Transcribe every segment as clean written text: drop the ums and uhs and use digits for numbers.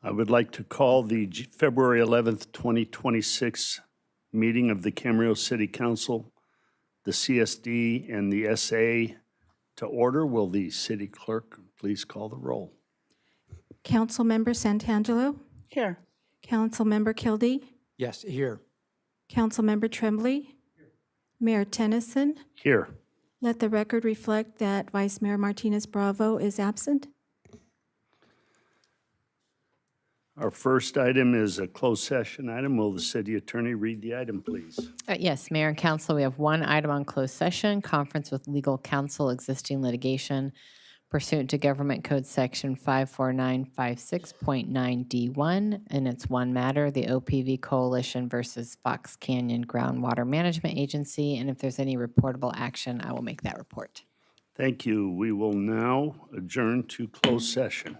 I would like to call the February 11th, 2026 meeting of the Camarillo City Council, the CSD, and the SA to order. Will the city clerk please call the roll? Councilmember Santangelo, Here. Councilmember Kildee, Yes, here. Councilmember Tremblay, Mayor Tennyson. Here. Let the record reflect that Vice Mayor Martinez Bravo is absent. Our first item is a closed session item. Will the city attorney read the item, please? Yes, Mayor and Council, we have one item on closed session, conference with legal counsel, existing litigation pursuant to Government Code Section 54956.9D1, and it's one matter, the OPV Coalition versus Fox Canyon Groundwater Management Agency, and if there's any reportable action, I will make that report. Thank you. We will now adjourn to closed session.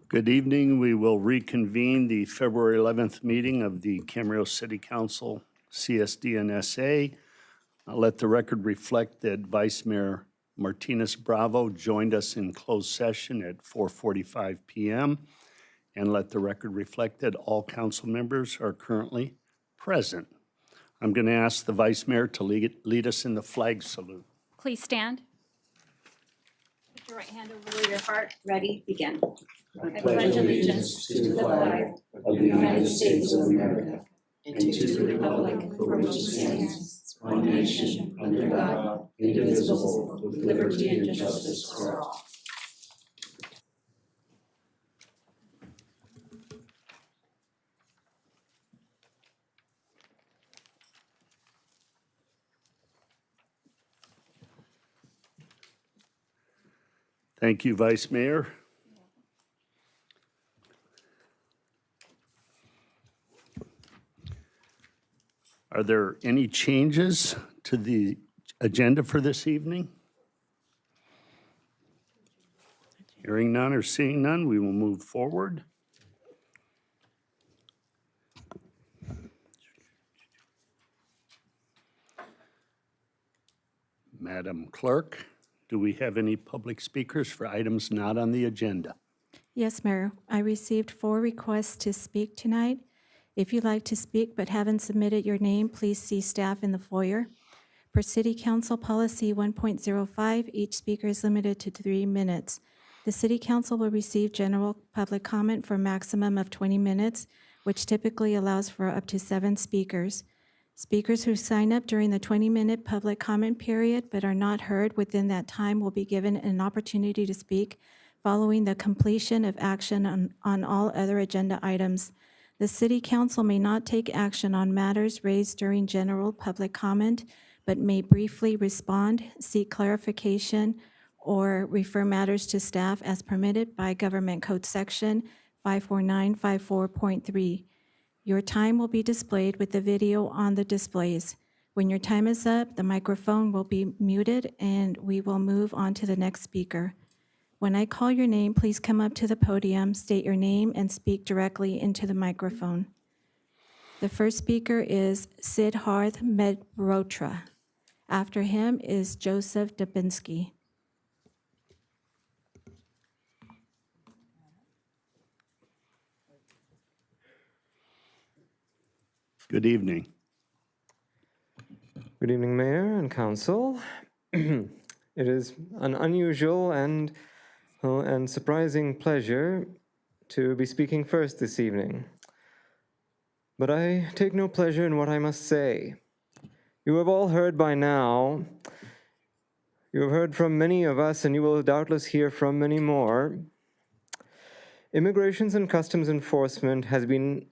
Good evening. We will reconvene the February 11th meeting of the Camarillo City Council, CSD and SA. I'll let the record reflect that Vice Mayor Martinez Bravo joined us in closed session at 4:45 p.m. And let the record reflect that all council members are currently present. I'm going to ask the Vice Mayor to lead us in the flag salute. Please stand. Put your right hand over your heart. Ready, begin. I pledge allegiance to the flag of the United States of America and to the republic for which it stands, one nation, under God, indivisible, with liberty and justice for all. Thank you, Vice Mayor. Are there any changes to the agenda for this evening? Hearing none or seeing none, we will move forward. Madam Clerk, do we have any public speakers for items not on the agenda? Yes, Mayor. I received 4 requests to speak tonight. If you'd like to speak but haven't submitted your name, please see staff in the foyer. Per City Council Policy 1.05, each speaker is limited to 3 minutes. The City Council will receive general public comment for a maximum of 20 minutes, which typically allows for up to 7 speakers. Speakers who sign up during the 20-minute public comment period but are not heard within that time will be given an opportunity to speak following the completion of action on all other agenda items. The City Council may not take action on matters raised during general public comment, but may briefly respond, seek clarification, or refer matters to staff as permitted by Government Code Section 54954.3. Your time will be displayed with the video on the displays. When your time is up, the microphone will be muted and we will move on to the next speaker. When I call your name, please come up to the podium, state your name, and speak directly into the microphone. The first speaker is Siddharth Medrotra. After him is Joseph Dubinsky. Good evening. Good evening, Mayor and Council. It is an unusual and surprising pleasure to be speaking first this evening. But I take no pleasure in what I must say. You have all heard by now. You have heard from many of us, and you will doubtless hear from many more. Immigrations and Customs Enforcement has been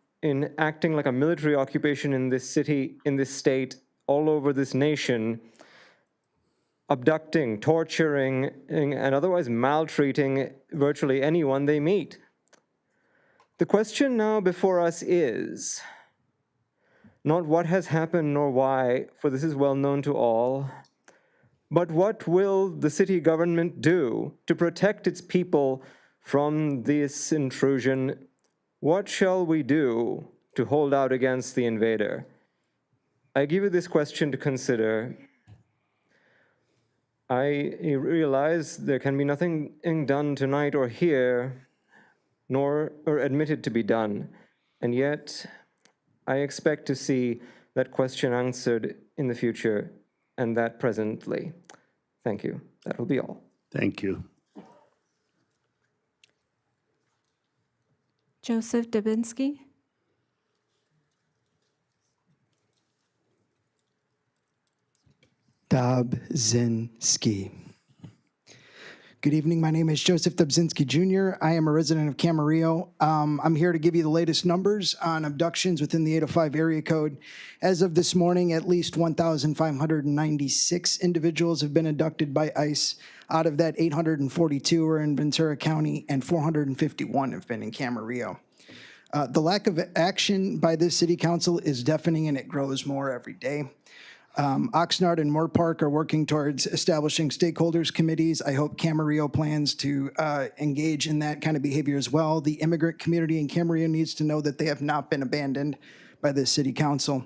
acting like a military occupation in this city, in this state, all over this nation, abducting, torturing, and otherwise maltreating virtually anyone they meet. The question now before us is not what has happened nor why, for this is well known to all, but what will the city government do to protect its people from this intrusion? What shall we do to hold out against the invader? I give you this question to consider. I realize there can be nothing done tonight or here, nor admitted to be done, and yet I expect to see that question answered in the future, and that presently. Thank you. That will be all. Thank you. Joseph Dubinsky. Dobzinski. Good evening. My name is Joseph Dobzinski Jr. I am a resident of Camarillo. I'm here to give you the latest numbers on abductions within the 805 area code. As of this morning, at least 1,596 individuals have been abducted by ICE. Out of that, 842 are in Ventura County and 451 have been in Camarillo. The lack of action by this city council is deafening and it grows more every day. Oxnard and Moore Park are working towards establishing stakeholders committees. I hope Camarillo plans to engage in that kind of behavior as well. The immigrant community in Camarillo needs to know that they have not been abandoned by the city council.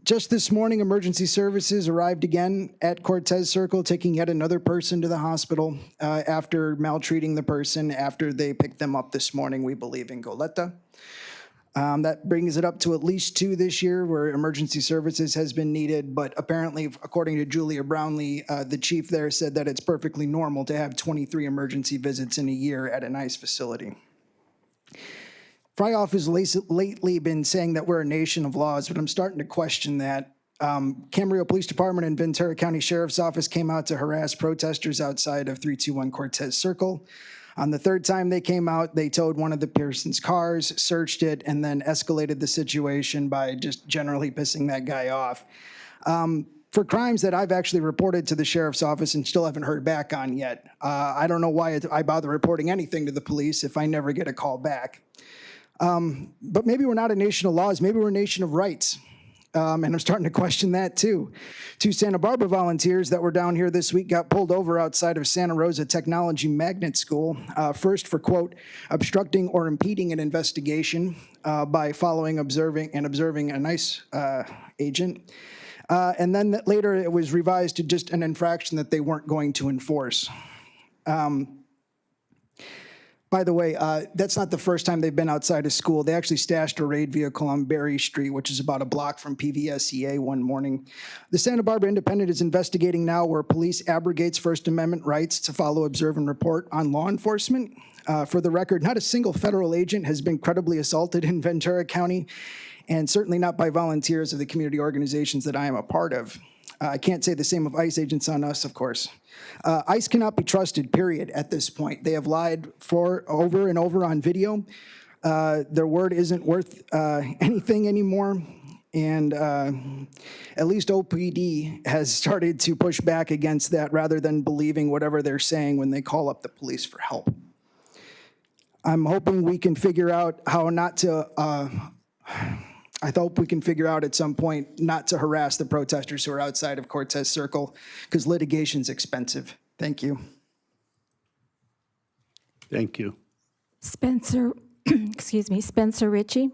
Just this morning, emergency services arrived again at Cortez Circle, taking yet another person to the hospital after maltreating the person after they picked them up this morning, we believe, in Goleta. That brings it up to at least 2 this year where emergency services has been needed, but apparently, according to Julia Brownlee, the chief there said that it's perfectly normal to have 23 emergency visits in a year at an ICE facility. Fryhoff has lately been saying that we're a nation of laws, but I'm starting to question that. Camarillo Police Department and Ventura County Sheriff's Office came out to harass protesters outside of 321 Cortez Circle. On the third time they came out, they towed one of the person's cars, searched it, and then escalated the situation by just generally pissing that guy off. For crimes that I've actually reported to the sheriff's office and still haven't heard back on yet. I don't know why I bother reporting anything to the police if I never get a call back. But maybe we're not a nation of laws, maybe we're a nation of rights. And I'm starting to question that too. 2 Santa Barbara volunteers that were down here this week got pulled over outside of Santa Rosa Technology Magnet School, first for, quote, obstructing or impeding an investigation by observing an ICE agent. And then later it was revised to just an infraction that they weren't going to enforce. By the way, that's not the first time they've been outside of school. They actually stashed a raid vehicle on Berry Street, which is about a block from PVSEA one morning. The Santa Barbara Independent is investigating now where police abrogates First Amendment rights to follow, observe, and report on law enforcement. For the record, not a single federal agent has been credibly assaulted in Ventura County, and certainly not by volunteers of the community organizations that I am a part of. I can't say the same of ICE agents on us, of course. ICE cannot be trusted, period, at this point. They have lied over and over on video. Their word isn't worth anything anymore. And at least OPD has started to push back against that rather than believing whatever they're saying when they call up the police for help. I'm hoping we can figure out how not to I hope we can figure out at some point not to harass the protesters who are outside of Cortez Circle because litigation's expensive. Thank you. Thank you. Spencer, excuse me, Spencer Ritchie.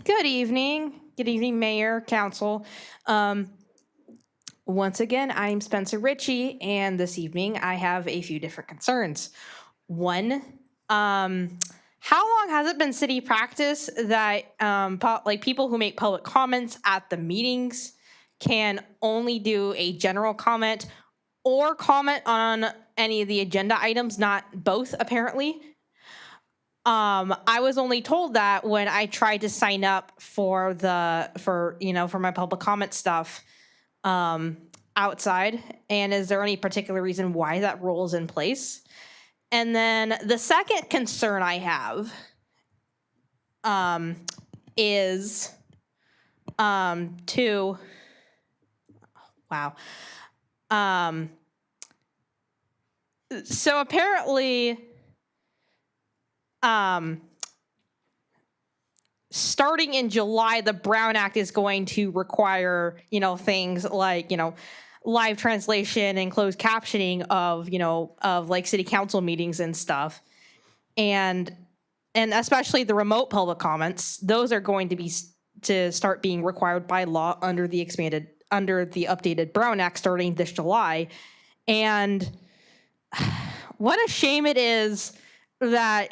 Good evening. Good evening, Mayor, Council. Once again, I'm Spencer Ritchie, and this evening I have a few different concerns. One, how long has it been city practice that people who make public comments at the meetings can only do a general comment or comment on any of the agenda items, not both, apparently? I was only told that when I tried to sign up for my public comment stuff outside. And is there any particular reason why that rule is in place? And then the second concern I have is so apparently starting in July, the Brown Act is going to require, things like, live translation and closed captioning of like city council meetings and stuff. And especially the remote public comments, those are going to start being required by law under the updated Brown Act starting this July. And what a shame it is that,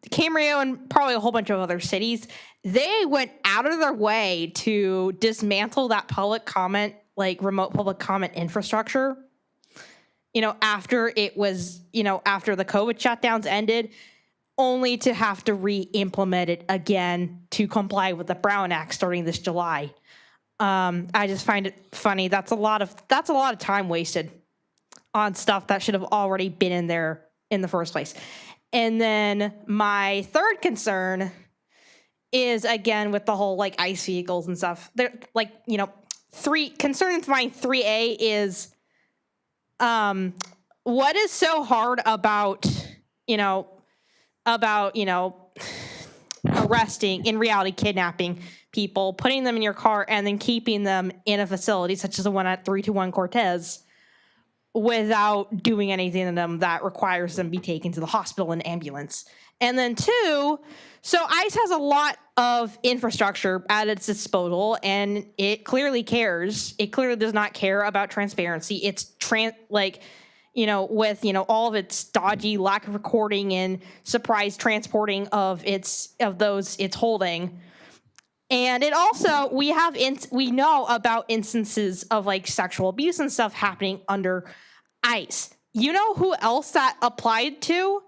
Camarillo and probably a whole bunch of other cities, they went out of their way to dismantle that public comment, like remote public comment infrastructure, after it was, after the COVID shutdowns ended, only to have to re-implement it again to comply with the Brown Act starting this July. I just find it funny. That's a lot of time wasted on stuff that should have already been in there in the first place. And then my third concern is again with the whole like ICE vehicles and stuff. They're like, you know, concern with mine 3A is what is so hard about, arresting, in reality, kidnapping people, putting them in your car, and then keeping them in a facility such as the one at 321 Cortez without doing anything to them that requires them be taken to the hospital in ambulance. And then two, so ICE has a lot of infrastructure at its disposal, and it clearly cares. It clearly does not care about transparency. It's with all of its dodgy lack of recording and surprise transporting of those it's holding. And it also, we know about instances of like sexual abuse and stuff happening under ICE. You know who else that applied to?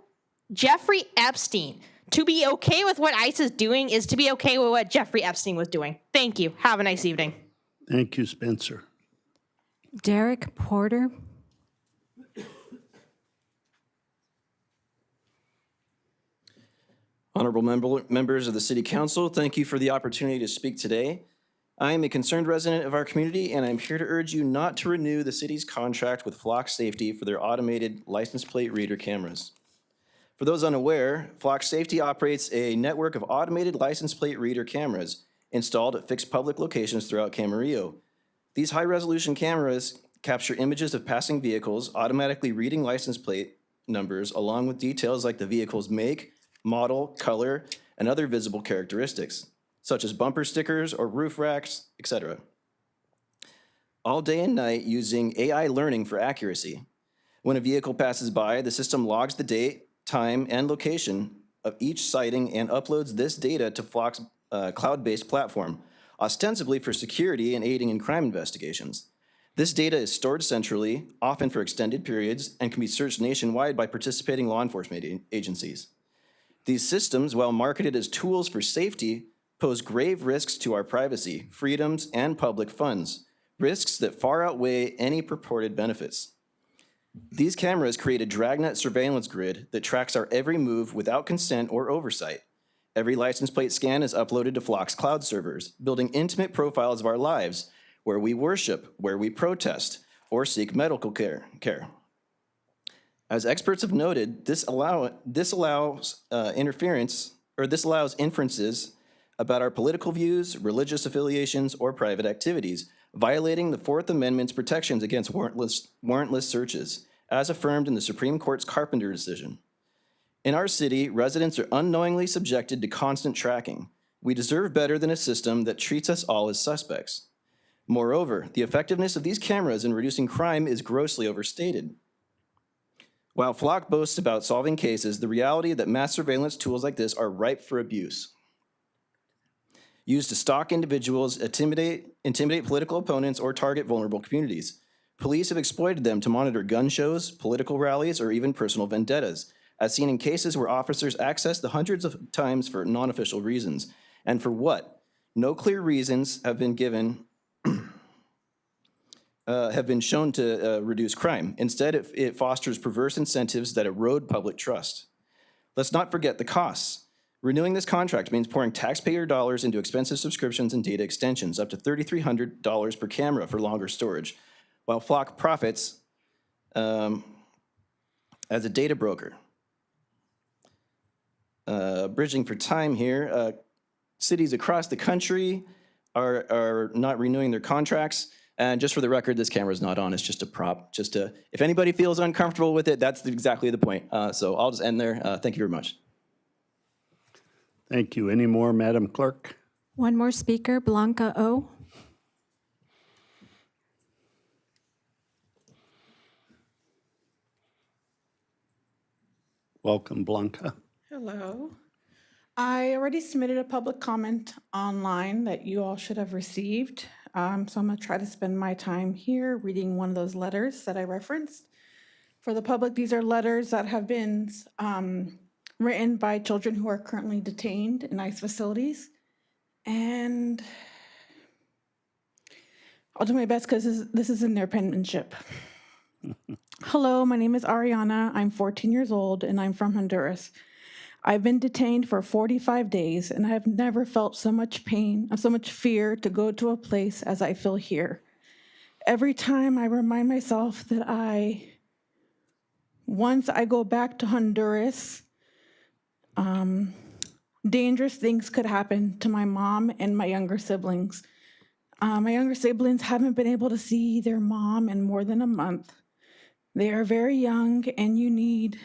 Jeffrey Epstein. To be okay with what ICE is doing is to be okay with what Jeffrey Epstein was doing. Thank you. Have a nice evening. Thank you, Spencer. Derek Porter. Honorable members of the City Council, thank you for the opportunity to speak today. I am a concerned resident of our community, and I'm here to urge you not to renew the city's contract with Flock Safety for their automated license plate reader cameras. For those unaware, Flock Safety operates a network of automated license plate reader cameras installed at fixed public locations throughout Camarillo. These high-resolution cameras capture images of passing vehicles, automatically reading license plate numbers, along with details like the vehicle's make, model, color, and other visible characteristics, such as bumper stickers or roof racks, etc. All day and night using AI learning for accuracy. When a vehicle passes by, the system logs the date, time, and location of each sighting and uploads this data to Flock's cloud-based platform, ostensibly for security and aiding in crime investigations. This data is stored centrally, often for extended periods, and can be searched nationwide by participating law enforcement agencies. These systems, while marketed as tools for safety, pose grave risks to our privacy, freedoms, and public funds, risks that far outweigh any purported benefits. These cameras create a dragnet surveillance grid that tracks our every move without consent or oversight. Every license plate scan is uploaded to Flock's cloud servers, building intimate profiles of our lives, where we worship, where we protest, or seek medical care. As experts have noted, this allows inferences about our political views, religious affiliations, or private activities, violating the Fourth Amendment's protections against warrantless searches, as affirmed in the Supreme Court's Carpenter decision. In our city, residents are unknowingly subjected to constant tracking. We deserve better than a system that treats us all as suspects. Moreover, the effectiveness of these cameras in reducing crime is grossly overstated. While Flock boasts about solving cases, the reality is that mass surveillance tools like this are ripe for abuse. Used to stalk individuals, intimidate political opponents, or target vulnerable communities. Police have exploited them to monitor gun shows, political rallies, or even personal vendettas, as seen in cases where officers access the hundreds of times for non-official reasons. And for what? No clear reasons have been given have been shown to reduce crime. Instead, it fosters perverse incentives that erode public trust. Let's not forget the costs. Renewing this contract means pouring taxpayer dollars into expensive subscriptions and data extensions, up to $3,300 per camera for longer storage, while Flock profits as a data broker. Bridging for time here, cities across the country are not renewing their contracts. And just for the record, this camera is not on. It's just a prop. If anybody feels uncomfortable with it, that's exactly the point. So I'll just end there. Thank you very much. Thank you. Any more, Madam Clerk? One more speaker, Blanca O. Welcome, Blanca. Hello. I already submitted a public comment online that you all should have received. So I'm going to try to spend my time here reading one of those letters that I referenced. For the public, these are letters that have been written by children who are currently detained in ICE facilities. And I'll do my best because this is in their penmanship. Hello, my name is Ariana. I'm 14 years old and I'm from Honduras. I've been detained for 45 days, and I have never felt so much pain, so much fear to go to a place as I feel here. Every time I remind myself that once I go back to Honduras, dangerous things could happen to my mom and my younger siblings. My younger siblings haven't been able to see their mom in more than a month. They are very young, and you need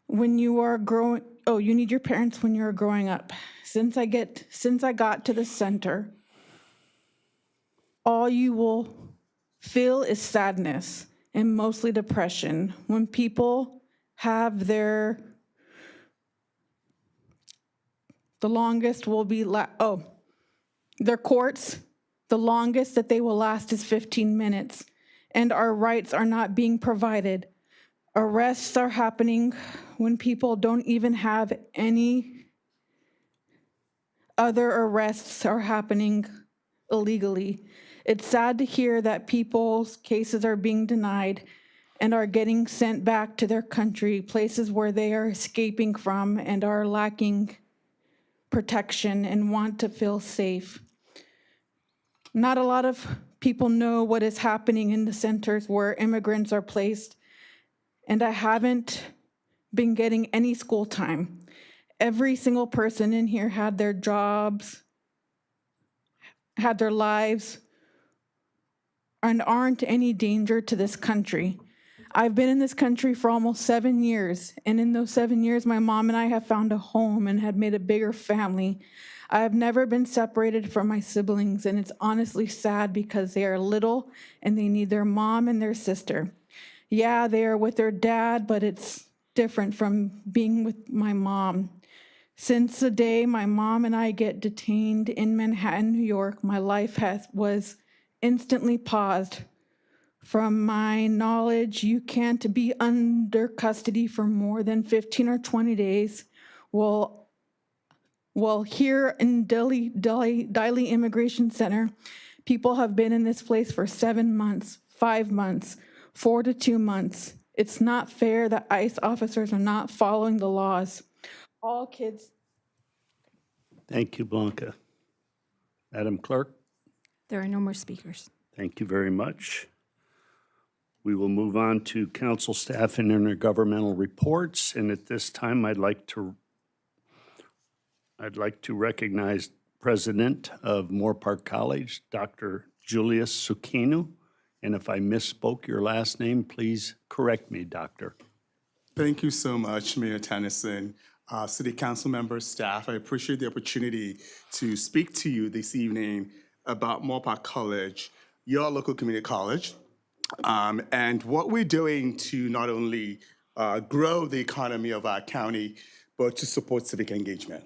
your parents when you're growing up. Since I got to the center, all you will feel is sadness and mostly depression. When people have their courts, the longest that they will last is 15 minutes, and our rights are not being provided. Arrests are happening when people don't even have any. Other arrests are happening illegally. It's sad to hear that people's cases are being denied and are getting sent back to their country, places where they are escaping from and are lacking protection and want to feel safe. Not a lot of people know what is happening in the centers where immigrants are placed, and I haven't been getting any school time. Every single person in here had their jobs, had their lives, and aren't any danger to this country. I've been in this country for almost 7 years, and in those 7 years, my mom and I have found a home and had made a bigger family. I have never been separated from my siblings, and it's honestly sad because they are little and they need their mom and their sister. Yeah, they are with their dad, but it's different from being with my mom. Since the day my mom and I get detained in Manhattan, New York, my life was instantly paused. From my knowledge, you can't be under custody for more than 15 or 20 days. Well, here in Delhi Immigration Center, people have been in this place for 7 months, 5 months, 4 to 2 months. It's not fair that ICE officers are not following the laws. All kids. Thank you, Blanca. Madam Clerk, There are no more speakers. thank you very much. We will move on to council staff and intergovernmental reports, and at this time, I'd like to recognize President of Moore Park College, Dr. Julius Sukinu. And if I misspoke your last name, please correct me, Doctor. Thank you so much, Mayor Tennyson, City Council members, staff. I appreciate the opportunity to speak to you this evening about Moore Park College, your local community college, and what we're doing to not only grow the economy of our county, but to support civic engagement.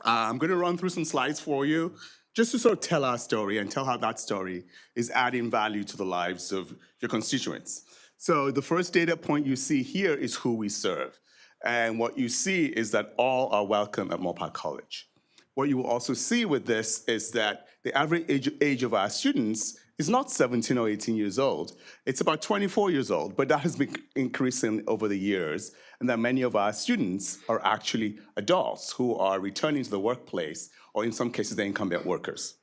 I'm going to run through some slides for you just to sort of tell our story and tell how that story is adding value to the lives of your constituents. So the first data point you see here is who we serve. And what you see is that all are welcome at Moore Park College. What you will also see with this is that the average age of our students is not 17 or 18 years old. It's about 24 years old, but that has been increasing over the years, and that many of our students are actually adults who are returning to the workplace, or in some cases, they're incumbent workers.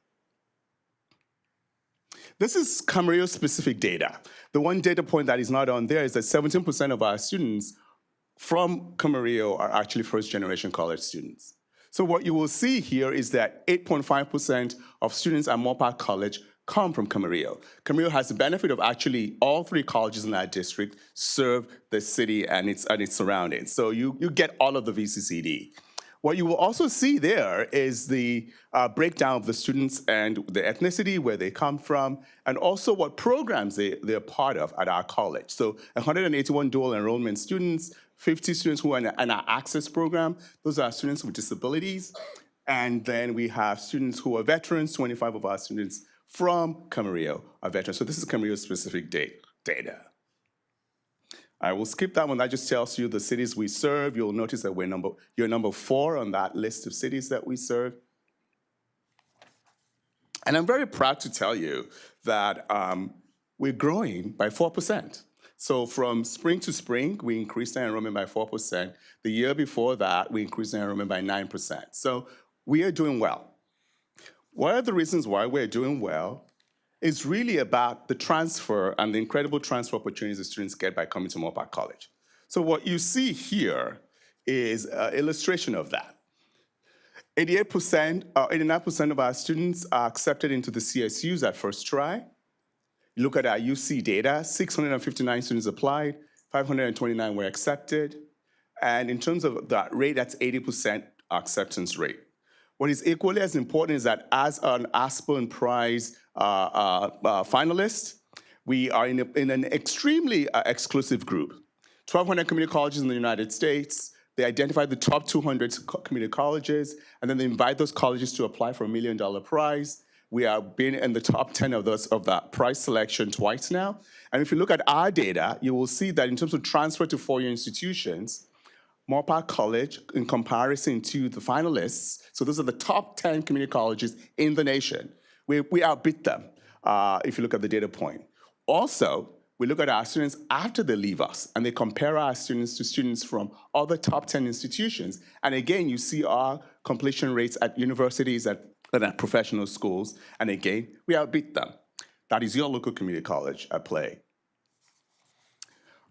This is Camarillo-specific data. The one data point that is not on there is that 17% of our students from Camarillo are actually first-generation college students. So what you will see here is that 8.5% of students at Moore Park College come from Camarillo. Camarillo has the benefit of actually all 3 colleges in that district serve the city and its surroundings. So you get all of the VCCD. What you will also see there is the breakdown of the students and the ethnicity, where they come from, and also what programs they're part of at our college. So 181 dual enrollment students, 50 students who are in our access program. Those are students with disabilities. And then we have students who are veterans. 25 of our students from Camarillo are veterans. So this is Camarillo-specific data. I will skip that one. That just tells you the cities we serve. You'll notice that you're number 4 on that list of cities that we serve. And I'm very proud to tell you that we're growing by 4%. So from spring to spring, we increased our enrollment by 4%. The year before that, we increased our enrollment by 9%. So we are doing well. One of the reasons why we're doing well is really about the transfer and the incredible transfer opportunities the students get by coming to Moorpark College. So what you see here is an illustration of that. 89% of our students are accepted into the CSUs at first try. You look at our UC data, 659 students applied, 529 were accepted. And in terms of that rate, that's 80% acceptance rate. What is equally as important is that as an Aspen Prize finalist, we are in an extremely exclusive group. 1,200 community colleges in the United States. They identify the top 200 community colleges, and then they invite those colleges to apply for $1 million prize. We have been in the top 10 of that prize selection twice now. And if you look at our data, you will see that in terms of transfer to four-year institutions, Moorpark College, in comparison to the finalists, so those are the top 10 community colleges in the nation, we outbid them if you look at the data point. Also, we look at our students after they leave us, and they compare our students to students from other top 10 institutions. And again, you see our completion rates at universities and at professional schools, and again, we outbeat them. That is your local community college at play.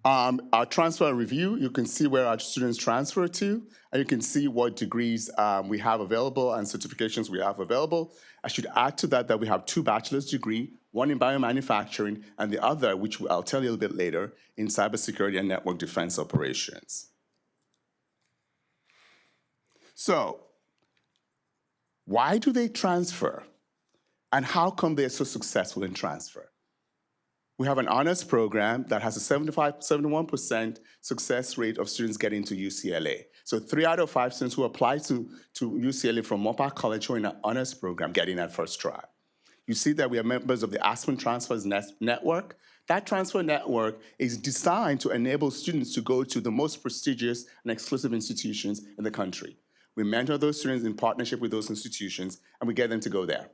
Our transfer review, you can see where our students transfer to, and you can see what degrees we have available and certifications we have available. I should add to that we have 2 bachelor's degrees, one in biomanufacturing, and the other, which I'll tell you a little bit later, in cybersecurity and network defense operations. So, why do they transfer? And how come they're so successful in transfer? We have an honors program that has a 71% success rate of students getting to UCLA. So 3 out of 5 students who apply to UCLA from Moorpark College who are in an honors program getting at first try. You see that we are members of the Aspen Transfers Network. That transfer network is designed to enable students to go to the most prestigious and exclusive institutions in the country. We mentor those students in partnership with those institutions, and we get them to go there.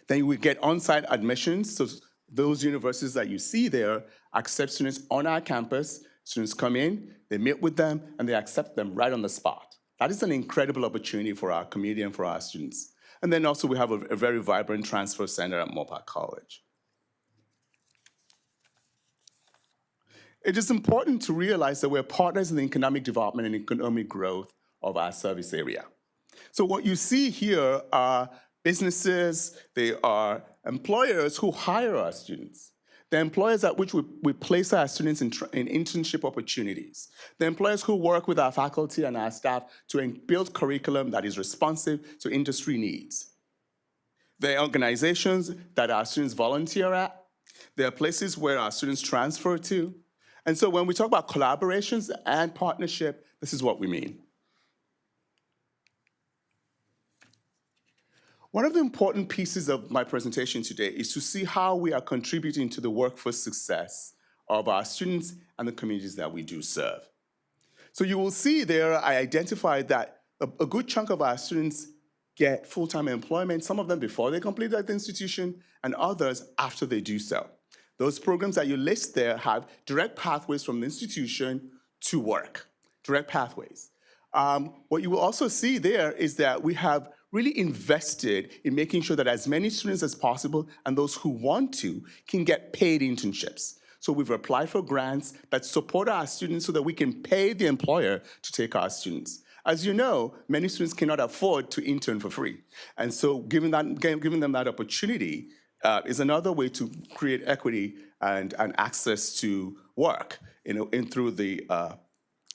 Then we get on-site admissions. So those universities that you see there accept students on our campus. Students come in, they meet with them, and they accept them right on the spot. That is an incredible opportunity for our community and for our students. And then also we have a very vibrant transfer center at Moorpark College. It is important to realize that we're partners in the economic development and economic growth of our service area. So what you see here are businesses, they are employers who hire our students. The employers at which we place our students in internship opportunities. The employers who work with our faculty and our staff to build curriculum that is responsive to industry needs. There are organizations that our students volunteer at. There are places where our students transfer to. And so when we talk about collaborations and partnership, this is what we mean. One of the important pieces of my presentation today is to see how we are contributing to the workforce success of our students and the communities that we do serve. So you will see there, I identified that a good chunk of our students get full-time employment, some of them before they complete at the institution, and others after they do so. Those programs that you list there have direct pathways from the institution to work, direct pathways. What you will also see there is that we have really invested in making sure that as many students as possible and those who want to can get paid internships. So we've applied for grants that support our students so that we can pay the employer to take our students. As you know, many students cannot afford to intern for free. And so giving them that opportunity is another way to create equity and access to work through the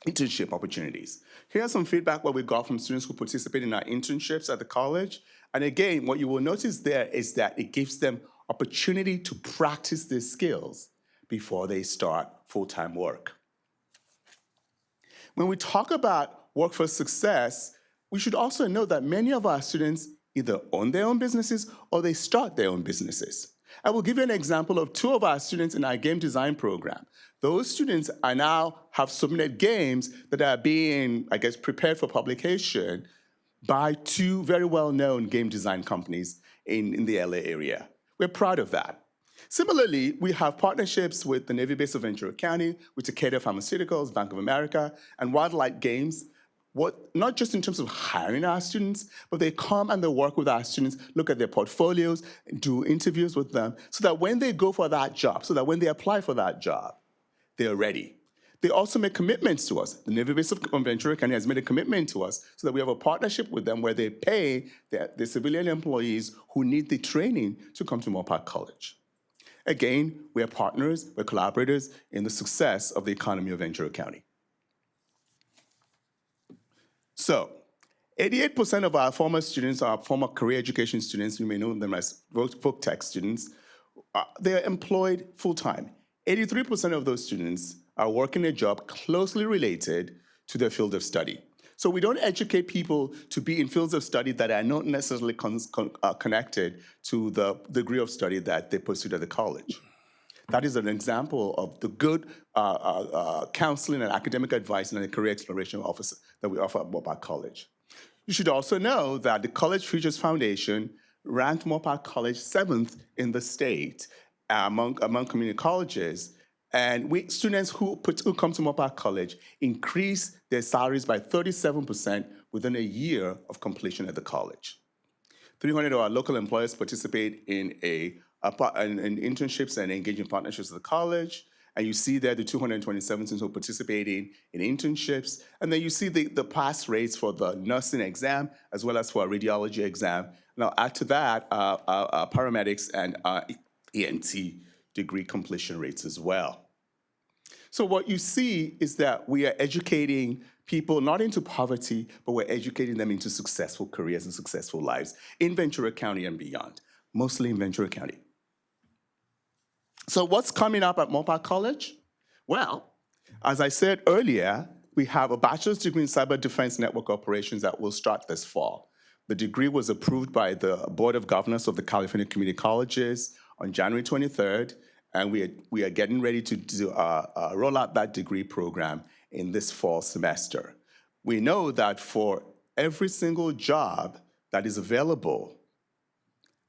internship opportunities. Here's some feedback what we got from students who participate in our internships at the college. And again, what you will notice there is that it gives them opportunity to practice their skills before they start full-time work. When we talk about workforce success, we should also know that many of our students either own their own businesses or they start their own businesses. I will give you an example of 2 of our students in our game design program. Those students have submitted games that are being, prepared for publication by 2 very well-known game design companies in the LA area. We're proud of that. Similarly, we have partnerships with the Navy base of Ventura County, with Takeda Pharmaceuticals, Bank of America, and Wildlife Games. Not just in terms of hiring our students, but they come and they work with our students, look at their portfolios, do interviews with them, so that when they go for that job, so that when they apply for that job, they're ready. They also make commitments to us. The Navy base of Ventura County has made a commitment to us so that we have a partnership with them where they pay the civilian employees who need the training to come to Moorpark College. Again, we are partners, we're collaborators in the success of the economy of Ventura County. So, 88% of our former students are former career education students. You may know them as folk tech students. They're employed full-time. 83% of those students are working a job closely related to their field of study. So we don't educate people to be in fields of study that are not necessarily connected to the degree of study that they pursued at the college. That is an example of the good counseling and academic advice and the career exploration office that we offer at Moorpark College. You should also know that the College Futures Foundation ranked Moorpark College 7th in the state among community colleges. And students who come to Moorpark College increase their salaries by 37% within a year of completion at the college. 300 of our local employers participate in internships and engage in partnerships with the college. And you see there the 227 students who are participating in internships. And then you see the pass rates for the nursing exam as well as for our radiology exam. And I'll add to that our paramedics and ENT degree completion rates as well. So what you see is that we are educating people not into poverty, but we're educating them into successful careers and successful lives in Ventura County and beyond, mostly in Ventura County. So what's coming up at Moorpark College? Well, as I said earlier, we have a bachelor's degree in cyber defense network operations that will start this fall. The degree was approved by the Board of Governors of the California Community Colleges on January 23rd, and we are getting ready to roll out that degree program in this fall semester. We know that for every single job that is available,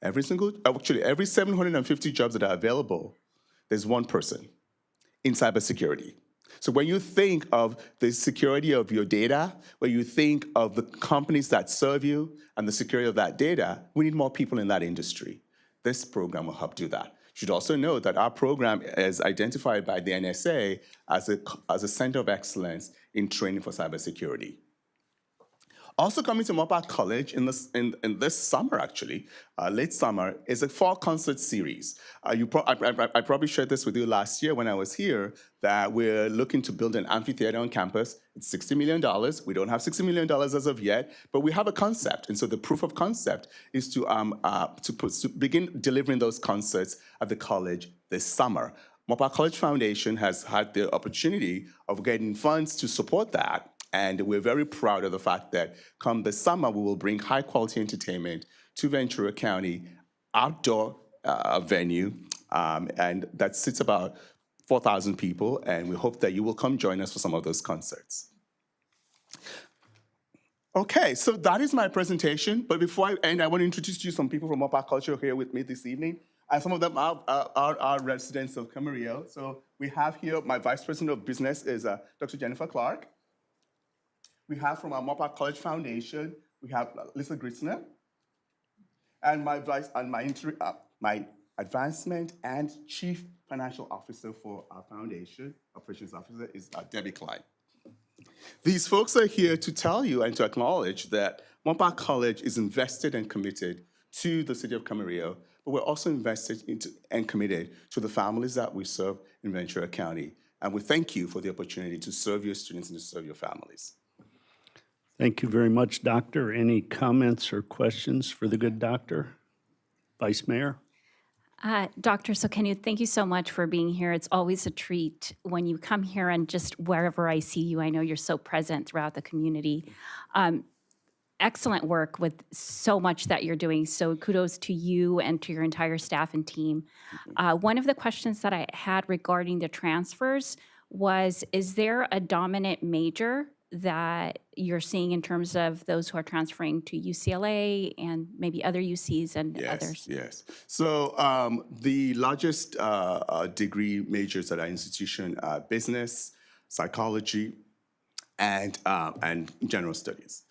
every 750 jobs that are available, there's one person in cybersecurity. So when you think of the security of your data, when you think of the companies that serve you and the security of that data, we need more people in that industry. This program will help do that. You should also know that our program is identified by the NSA as a center of excellence in training for cybersecurity. Also coming to Moorpark College in this summer, actually, late summer, is a fall concert series. I probably shared this with you last year when I was here, that we're looking to build an amphitheater on campus. It's $60 million. We don't have $60 million as of yet, but we have a concept. And so the proof of concept is to begin delivering those concerts at the college this summer. Moorpark College Foundation has had the opportunity of getting funds to support that. And we're very proud of the fact that come this summer, we will bring high quality entertainment to Ventura County, outdoor venue, and that sits about 4,000 people. And we hope that you will come join us for some of those concerts. Okay, so that is my presentation. But before I end, I want to introduce to you some people from Moorpark Culture here with me this evening. And some of them are residents of Camarillo. So we have here, my Vice President of Business is Dr. Jennifer Clark. We have from our Moorpark College Foundation, we have Lisa Gritzner. And my advancement and Chief Financial Officer for our foundation, Operations Officer, is Debbie Klein. These folks are here to tell you and to acknowledge that Moorpark College is invested and committed to the city of Camarillo, but we're also invested into and committed to the families that we serve in Ventura County. And we thank you for the opportunity to serve your students and to serve your families. Thank you very much, Doctor. Any comments or questions for the good doctor? Vice Mayor? Dr. Sokenu, thank you so much for being here. It's always a treat when you come here, and just wherever I see you, I know you're so present throughout the community. Excellent work with so much that you're doing. So kudos to you and to your entire staff and team. One of the questions that I had regarding the transfers was, is there a dominant major that you're seeing in terms of those who are transferring to UCLA and maybe other UCs and others? Yes. So the largest degree majors at our institution are business, psychology, and general studies.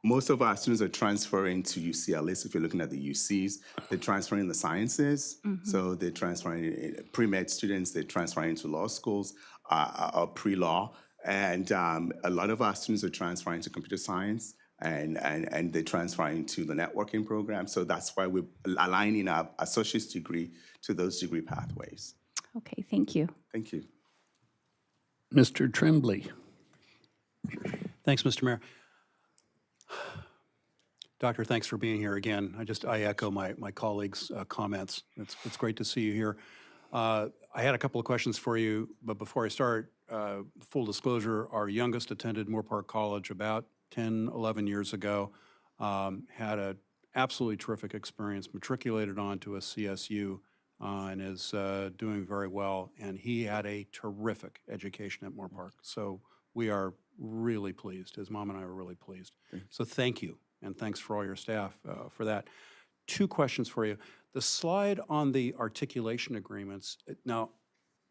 Most of our students are transferring to UCLA. So if you're looking at the UCs, they're transferring the sciences. So they're transferring pre-med students, they're transferring to law schools or pre-law. And a lot of our students are transferring to computer science and they're transferring to the networking program. So that's why we're aligning our associate's degree to those degree pathways. Okay, thank you. Thank you. Mr. Tremblay. Thanks, Mr. Mayor. Doctor, thanks for being here again. I echo my colleagues' comments. It's great to see you here. I had a couple of questions for you, but before I start, full disclosure, our youngest attended Moore Park College about 10, 11 years ago, had an absolutely terrific experience, matriculated onto a CSU, and is doing very well. And he had a terrific education at Moore Park. So we are really pleased. His mom and I are really pleased. So thank you, and thanks for all your staff for that. Two questions for you. The slide on the articulation agreements, now,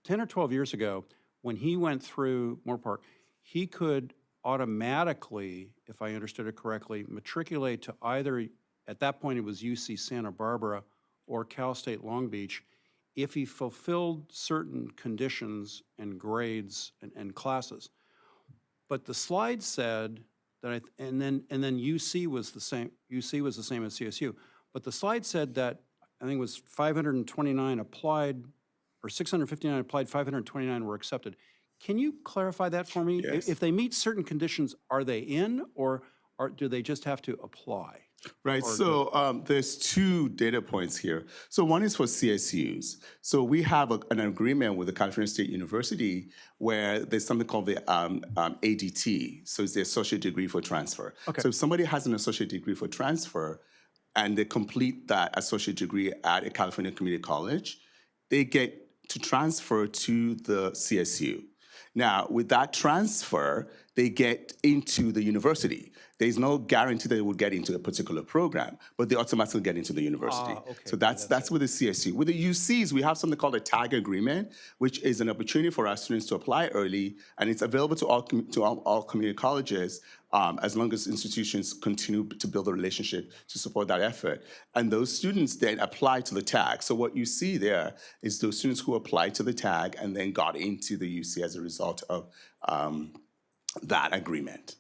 10 or 12 years ago, when he went through Moore Park, he could automatically, if I understood it correctly, matriculate to either, at that point it was UC Santa Barbara or Cal State Long Beach, if he fulfilled certain conditions and grades and classes. But the slide said that, and then UC was the same. UC was the same as CSU. But the slide said that I think it was 529 applied, or 659 applied, 529 were accepted. Can you clarify that for me? Yes. If they meet certain conditions, are they in, or do they just have to apply? Right, so there's two data points here. So one is for CSUs. So we have an agreement with the California State University where there's something called the ADT, so it's the Associate Degree for Transfer. Okay. So if somebody has an Associate Degree for Transfer and they complete that Associate Degree at a California Community College, they get to transfer to the CSU. Now, with that transfer, they get into the university. There's no guarantee that they will get into a particular program, but they automatically get into the university. Okay. So that's with the CSU. With the UCs, we have something called a tag agreement, which is an opportunity for our students to apply early, and it's available to all community colleges as long as institutions continue to build a relationship to support that effort. And those students then apply to the tag. So what you see there is those students who applied to the tag and then got into the UC as a result of that agreement.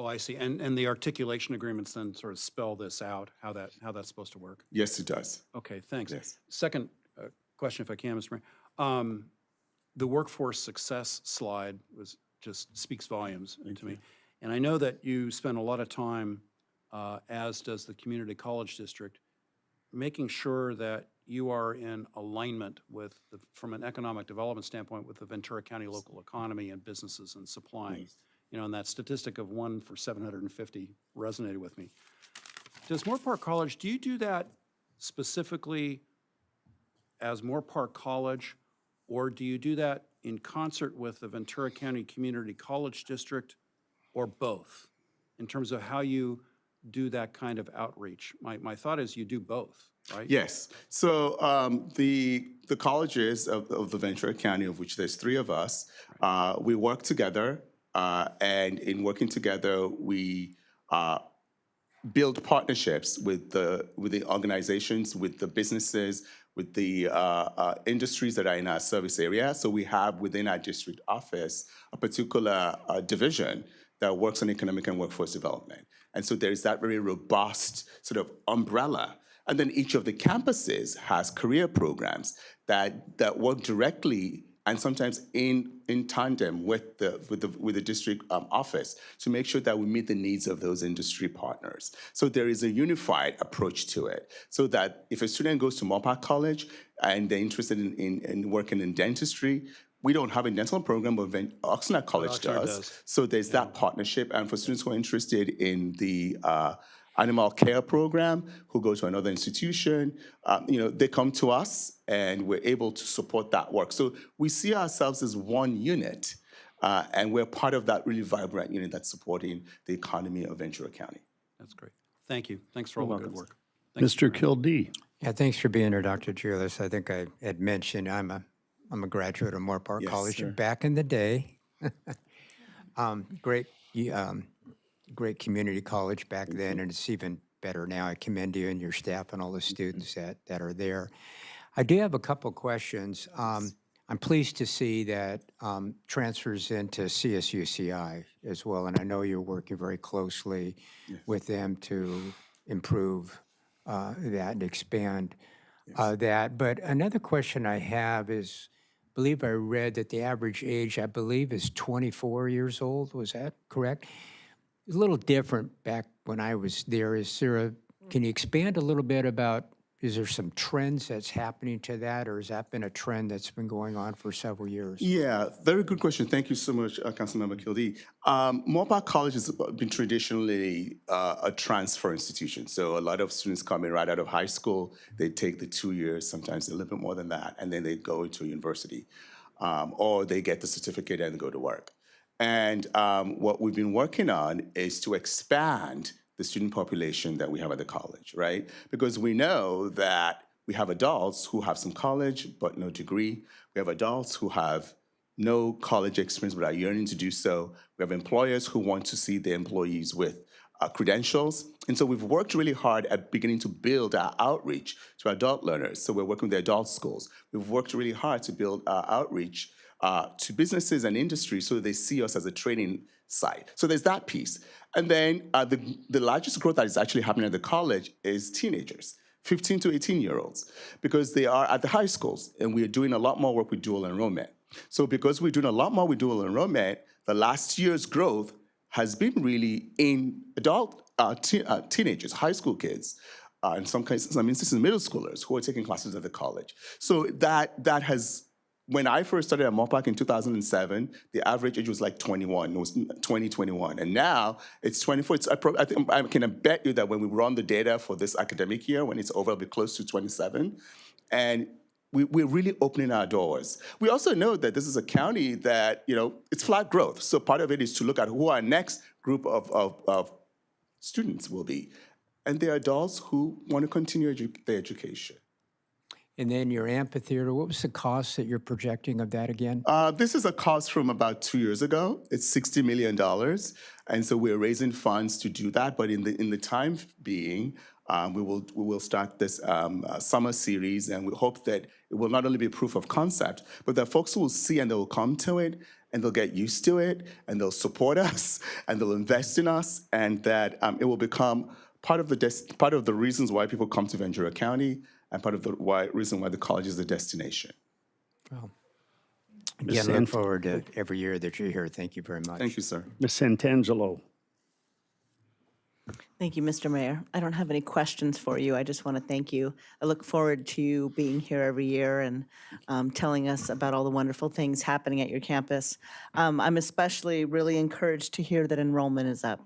Oh, I see. And the articulation agreements then sort of spell this out, how that's supposed to work? Yes, it does. Okay, thanks. Yes. Second question, if I can, Mr. Mayor. The workforce success slide just speaks volumes to me. And I know that you spend a lot of time, as does the Community College District, making sure that you are in alignment with, from an economic development standpoint, with the Ventura County local economy and businesses and supplying. You know, and that statistic of 1 for 750 resonated with me. Does Moore Park College, do you do that specifically as Moore Park College, or do you do that in concert with the Ventura County Community College District, or both, in terms of how you do that kind of outreach? My thought is you do both, right? Yes. So the colleges of the Ventura County, of which there's 3 of us, we work together. And in working together, we build partnerships with the organizations, with the businesses, with the industries that are in our service area. So we have within our district office a particular division that works on economic and workforce development. And so there's that very robust sort of umbrella. And then each of the campuses has career programs that work directly and sometimes in tandem with the district office to make sure that we meet the needs of those industry partners. So there is a unified approach to it, so that if a student goes to Moore Park College and they're interested in working in dentistry, we don't have a dental program, but Oxnard College does. So there's that partnership. And for students who are interested in the animal care program, who go to another institution, they come to us and we're able to support that work. So we see ourselves as one unit. And we're part of that really vibrant unit that's supporting the economy of Ventura County. That's great. Thank you. Thanks for all the good work. Mr. Kildee. Yeah, thanks for being here, Dr. Julius. I think I had mentioned I'm a graduate of Moore Park Yes, College sir. back in the day. Great, great community college back then, and it's even better now. I commend you and your staff and all the students that are there. I do have a couple questions. I'm pleased to see that transfers into CSUCI as well, and I know you're working very closely with them to improve that and expand that. But another question I have is, I believe I read that the average age, I believe, is 24 years old. Was that correct? It's a little different back when I was there. Can you expand a little bit about, is there some trends that's happening to that, or has that been a trend that's been going on for several years? Yeah, very good question. Thank you so much, Councilmember Kildee. Moore Park College has been traditionally a transfer institution. So a lot of students come in right out of high school. They take the 2 years, sometimes a little bit more than that, and then they go to university. Or they get the certificate and go to work. And what we've been working on is to expand the student population that we have at the college, right? Because we know that we have adults who have some college but no degree. We have adults who have no college experience but are yearning to do so. We have employers who want to see their employees with credentials. And so we've worked really hard at beginning to build our outreach to adult learners. So we're working with the adult schools. We've worked really hard to build our outreach to businesses and industry so they see us as a training site. So there's that piece. And then the largest growth that is actually happening at the college is teenagers, 15 to 18-year-olds, because they are at the high schools, and we are doing a lot more work with dual enrollment. So because we're doing a lot more with dual enrollment, the last year's growth has been really in adult teenagers, high school kids, in some cases, some instances, middle schoolers who are taking classes at the college. So that has, when I first started at Moore Park in 2007, the average age was like 21. It was 21. And now it's 24. I think I can bet you that when we run the data for this academic year, when it's over, it'll be close to 27. And we're really opening our doors. We also know that this is a county that, it's flat growth. So part of it is to look at who our next group of students will be. And they're adults who want to continue their education. And then your amphitheater, what was the cost that you're projecting of that again? This is a cost from about 2 years ago. It's $60 million. And so we're raising funds to do that. But in the time being, we will start this summer series, and we hope that it will not only be proof of concept, but that folks will see and they'll come to it, and they'll get used to it, and they'll support us, and they'll invest in us, and that it will become part of the reasons why people come to Ventura County, and part of the reason why the college is a destination. Well, again, I look forward to every year that you're here. Thank you very much. Thank you, sir. Ms. Santangelo. Thank you, Mr. Mayor. I don't have any questions for you. I just want to thank you. I look forward to you being here every year and telling us about all the wonderful things happening at your campus. I'm especially really encouraged to hear that enrollment is up.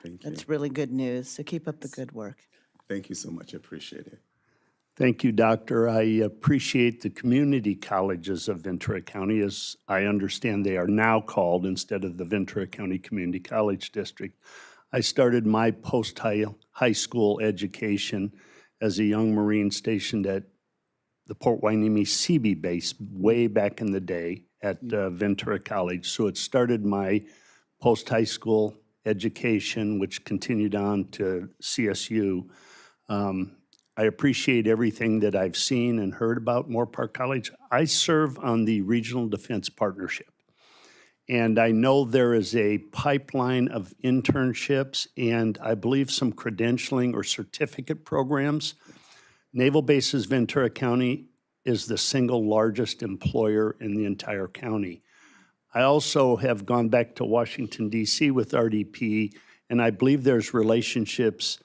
Thank you. That's really good news, so keep up the good work. Thank you so much. I appreciate it. Thank you, Doctor. I appreciate the community colleges of Ventura County, as I understand they are now called, instead of the Ventura County Community College District. I started my post-high school education as a young Marine stationed at the Port Hueneme Seabee base way back in the day at Ventura College. So it started my post-high school education, which continued on to CSU. I appreciate everything that I've seen and heard about Moore Park College. I serve on the Regional Defense Partnership. And I know there is a pipeline of internships and I believe some credentialing or certificate programs. Naval Bases Ventura County is the single largest employer in the entire county. I also have gone back to Washington, D.C. with RDP, and I believe there's relationships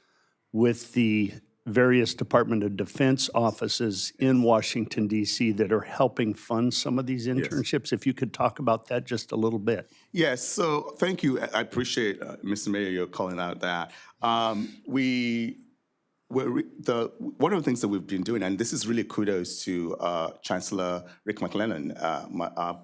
with the various Department of Defense offices in Washington, D.C. that are helping fund some of these internships. If you could talk about that just a little bit. Yes, so thank you. I appreciate, Mr. Mayor, you're calling out that. one of the things that we've been doing, and this is really kudos to Chancellor Rick McLennan,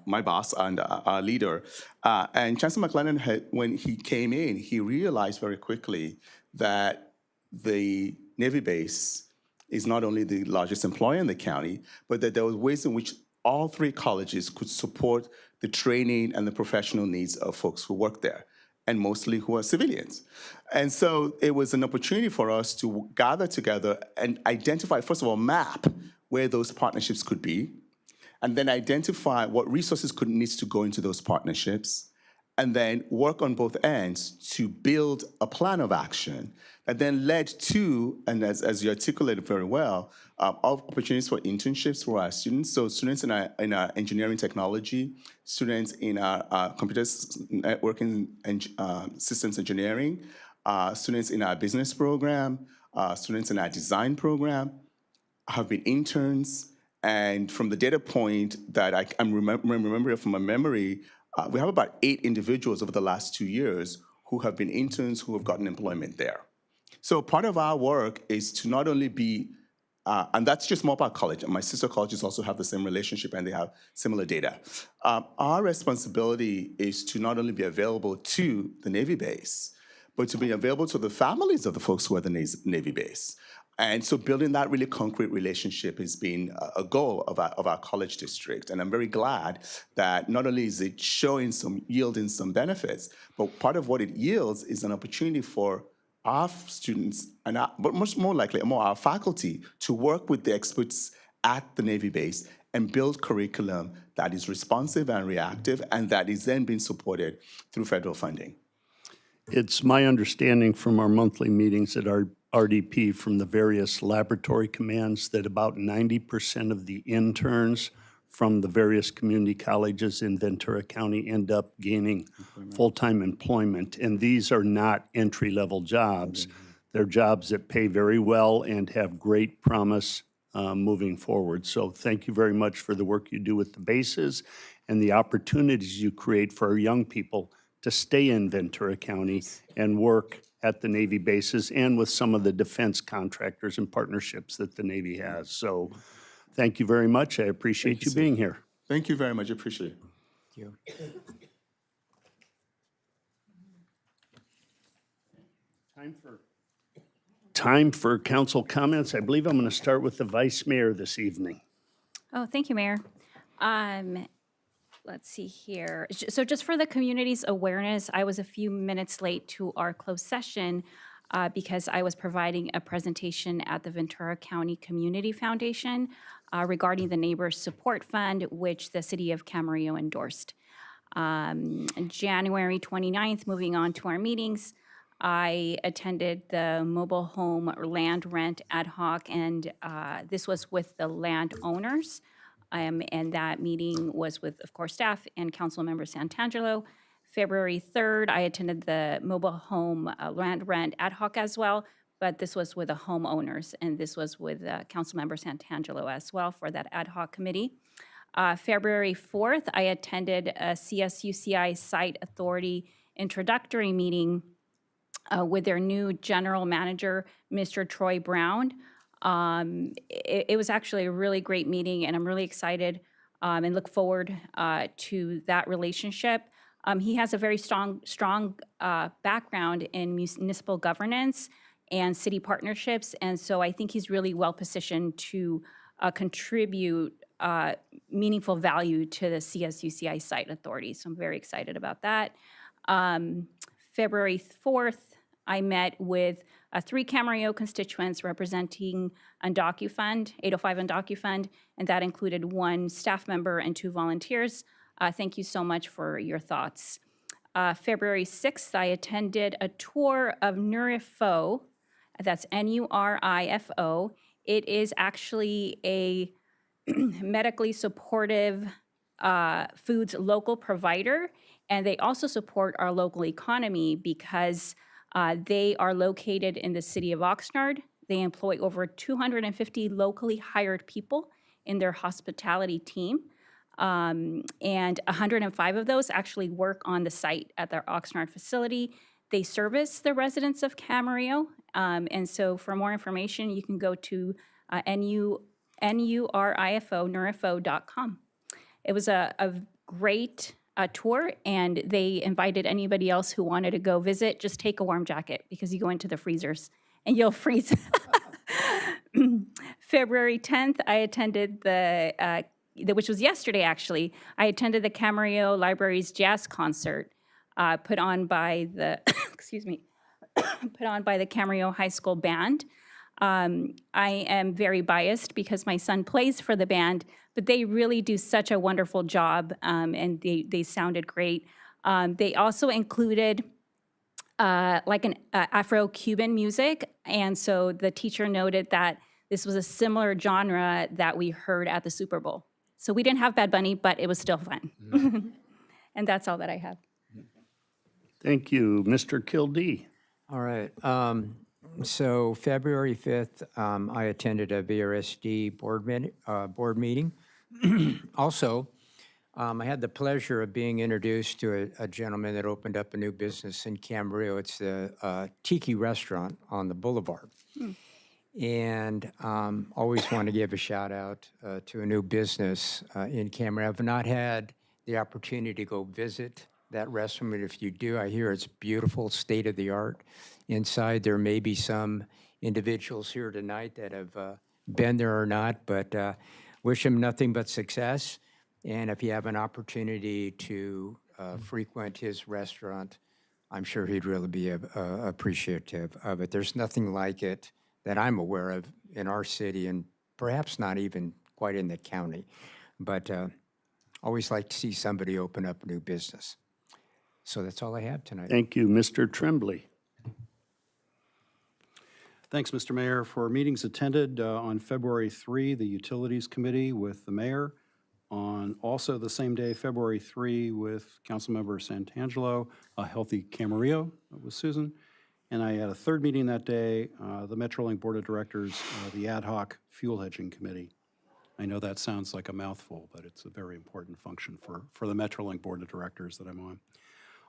my boss and our leader. And Chancellor McLennan, when he came in, he realized very quickly that the Navy base is not only the largest employer in the county, but that there were ways in which all three colleges could support the training and the professional needs of folks who work there, and mostly who are civilians. And so it was an opportunity for us to gather together and identify, first of all, map where those partnerships could be, and then identify what resources needs to go into those partnerships, and then work on both ends to build a plan of action that then led to, and as you articulated very well, opportunities for internships for our students. So students in our engineering technology, students in our computer networking and systems engineering, students in our business program, students in our design program have been interns. And from the data point that I'm remembering from my memory, we have about 8 individuals over the last 2 years who have been interns who have gotten employment there. So part of our work is to not only be, and that's just Mopar College, and my sister colleges also have the same relationship and they have similar data. Our responsibility is to not only be available to the Navy base, but to be available to the families of the folks who are the Navy base. And so building that really concrete relationship has been a goal of our college district. And I'm very glad that not only is it yielding some benefits, but part of what it yields is an opportunity for our students, but much more likely, our faculty, to work with the experts at the Navy base and build curriculum that is responsive and reactive, and that is then being supported through federal funding. It's my understanding from our monthly meetings at our RDP from the various laboratory commands that about 90% of the interns from the various community colleges in Ventura County end up gaining full-time employment. And these are not entry-level jobs. They're jobs that pay very well and have great promise moving forward. So thank you very much for the work you do with the bases and the opportunities you create for our young people to stay in Ventura County and work at the Navy bases and with some of the defense contractors and partnerships that the Navy has. So thank you very much. I appreciate you being here. Thank you very much. I appreciate it. Thank you. Time for council comments. I believe I'm going to start with the vice mayor this evening. Oh, thank you, Mayor. Let's see here. So just for the community's awareness, I was a few minutes late to our closed session because I was providing a presentation at the Ventura County Community Foundation regarding the Neighbors Support Fund, which the city of Camarillo endorsed. January 29th, moving on to our meetings, I attended the mobile home land rent ad hoc, and this was with the landowners. And that meeting was with, of course, staff and council member Santangelo. February 3rd, I attended the mobile home land rent ad hoc as well, but this was with the homeowners, and this was with council member Santangelo as well for that ad hoc committee. February 4th, I attended a CSUCI Site Authority introductory meeting with their new general manager, Mr. Troy Brown. It was actually a really great meeting, and I'm really excited and look forward to that relationship. He has a very strong background in municipal governance and city partnerships, and so I think he's really well positioned to contribute meaningful value to the CSUCI Site Authority. So I'm very excited about that. February 4th, I met with 3 Camarillo constituents representing Undocufund, 805 Undocufund, and that included 1 staff member and 2 volunteers. Thank you so much for your thoughts. February 6th, I attended a tour of Nurifo, that's Nurifo. It is actually a medically supportive foods local provider, and they also support our local economy because they are located in the city of Oxnard. They employ over 250 locally hired people in their hospitality team. And 105 of those actually work on the site at their Oxnard facility. they service the residents of Camarillo. And so for more information, you can go to nurifo.com. It was a great tour, and they invited anybody else who wanted to go visit, just take a warm jacket because you go into the freezers and you'll freeze. February 10th, I attended which was yesterday actually, I attended the Camarillo Library's jazz concert put on by the, excuse me, put on by the Camarillo High School Band. I am very biased because my son plays for the band, but they really do such a wonderful job, and they sounded great. They also included like an Afro-Cuban music, and so the teacher noted that this was a similar genre that we heard at the Super Bowl. So we didn't have Bad Bunny, but it was still fun. And that's all that I have. Thank you. Mr. Kildee. All right. So February 5th, I attended a VRSD board meeting. Also, I had the pleasure of being introduced to a gentleman that opened up a new business in Camarillo. It's the Tiki Restaurant on the Boulevard. And always want to give a shout out to a new business in Camarillo. I've not had the opportunity to go visit that restaurant. If you do, I hear it's beautiful, state of the art. Inside, there may be some individuals here tonight that have been there or not, but wish them nothing but success. And if you have an opportunity to frequent his restaurant, I'm sure he'd really be appreciative of it. There's nothing like it that I'm aware of in our city, and perhaps not even quite in the county. But always like to see somebody open up a new business. So that's all I have tonight. Thank you. Mr. Tremblay. Thanks, Mr. Mayor. For meetings attended on February 3, the Utilities Committee with the mayor. On also the same day, February 3, with Councilmember Santangelo, a Healthy Camarillo with Susan. And I had a third meeting that day, the Metrolink Board of Directors, the Ad Hoc Fuel Hedging Committee. I know that sounds like a mouthful, but it's a very important function for the Metrolink Board of Directors that I'm on.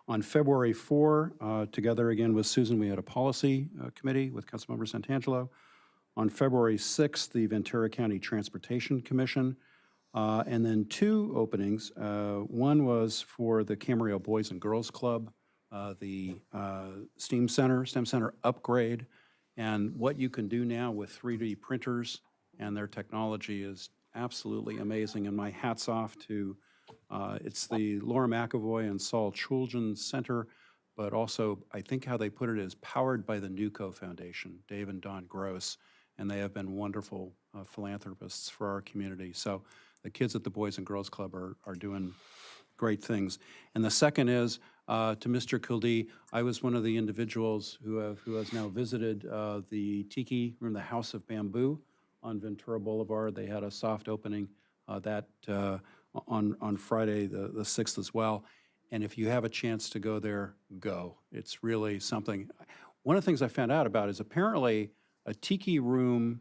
On February 4, together again with Susan, we had a policy committee with Councilmember Santangelo. On February 6th, the Ventura County Transportation Commission. And then two openings. One was for the Camarillo Boys and Girls Club, the STEM Center upgrade, and what you can do now with 3D printers and their technology is absolutely amazing. And my hat's off to it's the Laura McAvoy and Saul Children's Center, but also I think how they put it is powered by the NUCO Foundation, Dave and Don Gross, and they have been wonderful philanthropists for our community. So the kids at the Boys and Girls Club are doing great things. And the second is to Mr. Kildee. I was one of the individuals who has now visited the Tiki Room, the House of Bamboo on Ventura Boulevard. They had a soft opening on Friday the 6th as well. And if you have a chance to go there, go. It's really something. One of the things I found out about is apparently a Tiki Room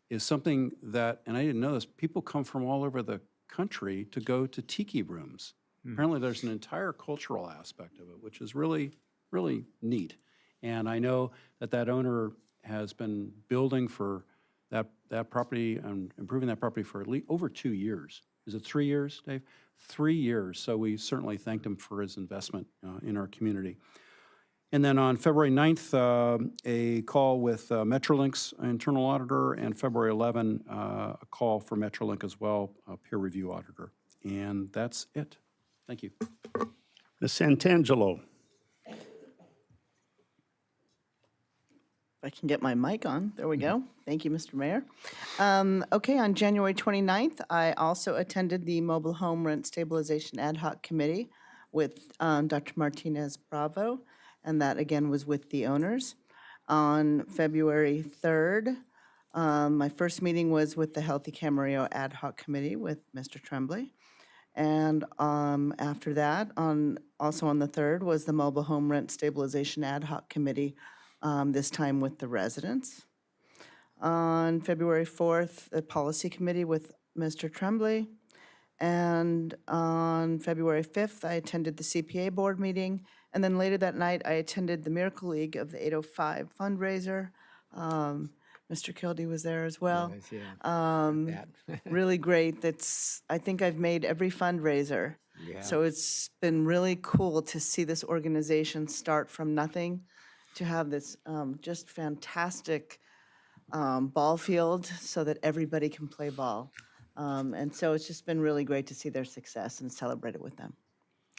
is something that, and I didn't know this, people come from all over the country to go to Tiki Rooms. Apparently there's an entire cultural aspect of it, which is really, really neat. And I know that owner has been building for that property and improving that property for at least over 2 years. Is it 3 years, Dave? 3 years. So we certainly thanked him for his investment in our community. And then on February 9th, a call with Metrolink's internal auditor, and February 11, a call for Metrolink as well, a peer review auditor. And that's it. Thank you. Ms. Santangelo. If I can get my mic on. There we go. Thank you, Mr. Mayor. Okay, on January 29th, I also attended the Mobile Home Rent Stabilization Ad Hoc Committee with Dr. Martinez Bravo, and that again was with the owners. On February 3rd, my first meeting was with the Healthy Camarillo Ad Hoc Committee with Mr. Tremblay. And after that, also on the 3rd, was the Mobile Home Rent Stabilization Ad Hoc Committee, this time with the residents. On February 4th, the Policy Committee with Mr. Tremblay. And on February 5th, I attended the CPA board meeting. And then later that night, I attended the Miracle League of the 805 fundraiser. Mr. Kildee was there as well. Was, yeah. That. Really great. I think I've made every fundraiser. Yeah. So it's been really cool to see this organization start from nothing to have this just fantastic ball field so that everybody can play ball. And so it's just been really great to see their success and celebrate it with them.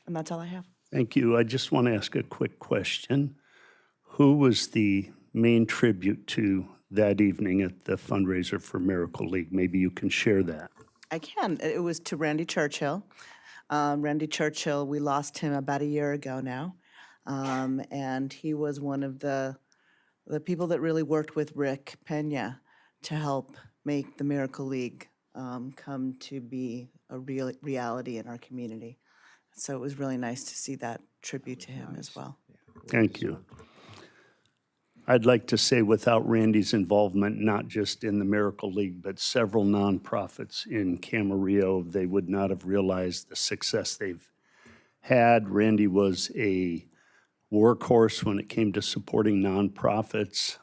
And that's all I have. Thank you. I just want to ask a quick question. Who was the main tribute to that evening at the fundraiser for Miracle League? Maybe you can share that. I can. It was to Randy Churchill. Randy Churchill, we lost him about a year ago now. And he was one of the people that really worked with Rick Pena to help make the Miracle League come to be a real reality in our community. So it was really nice to see that tribute to him as well. Thank you. I'd like to say without Randy's involvement, not just in the Miracle League, but several nonprofits in Camarillo, they would not have realized the success they've had. Randy was a workhorse when it came to supporting nonprofits.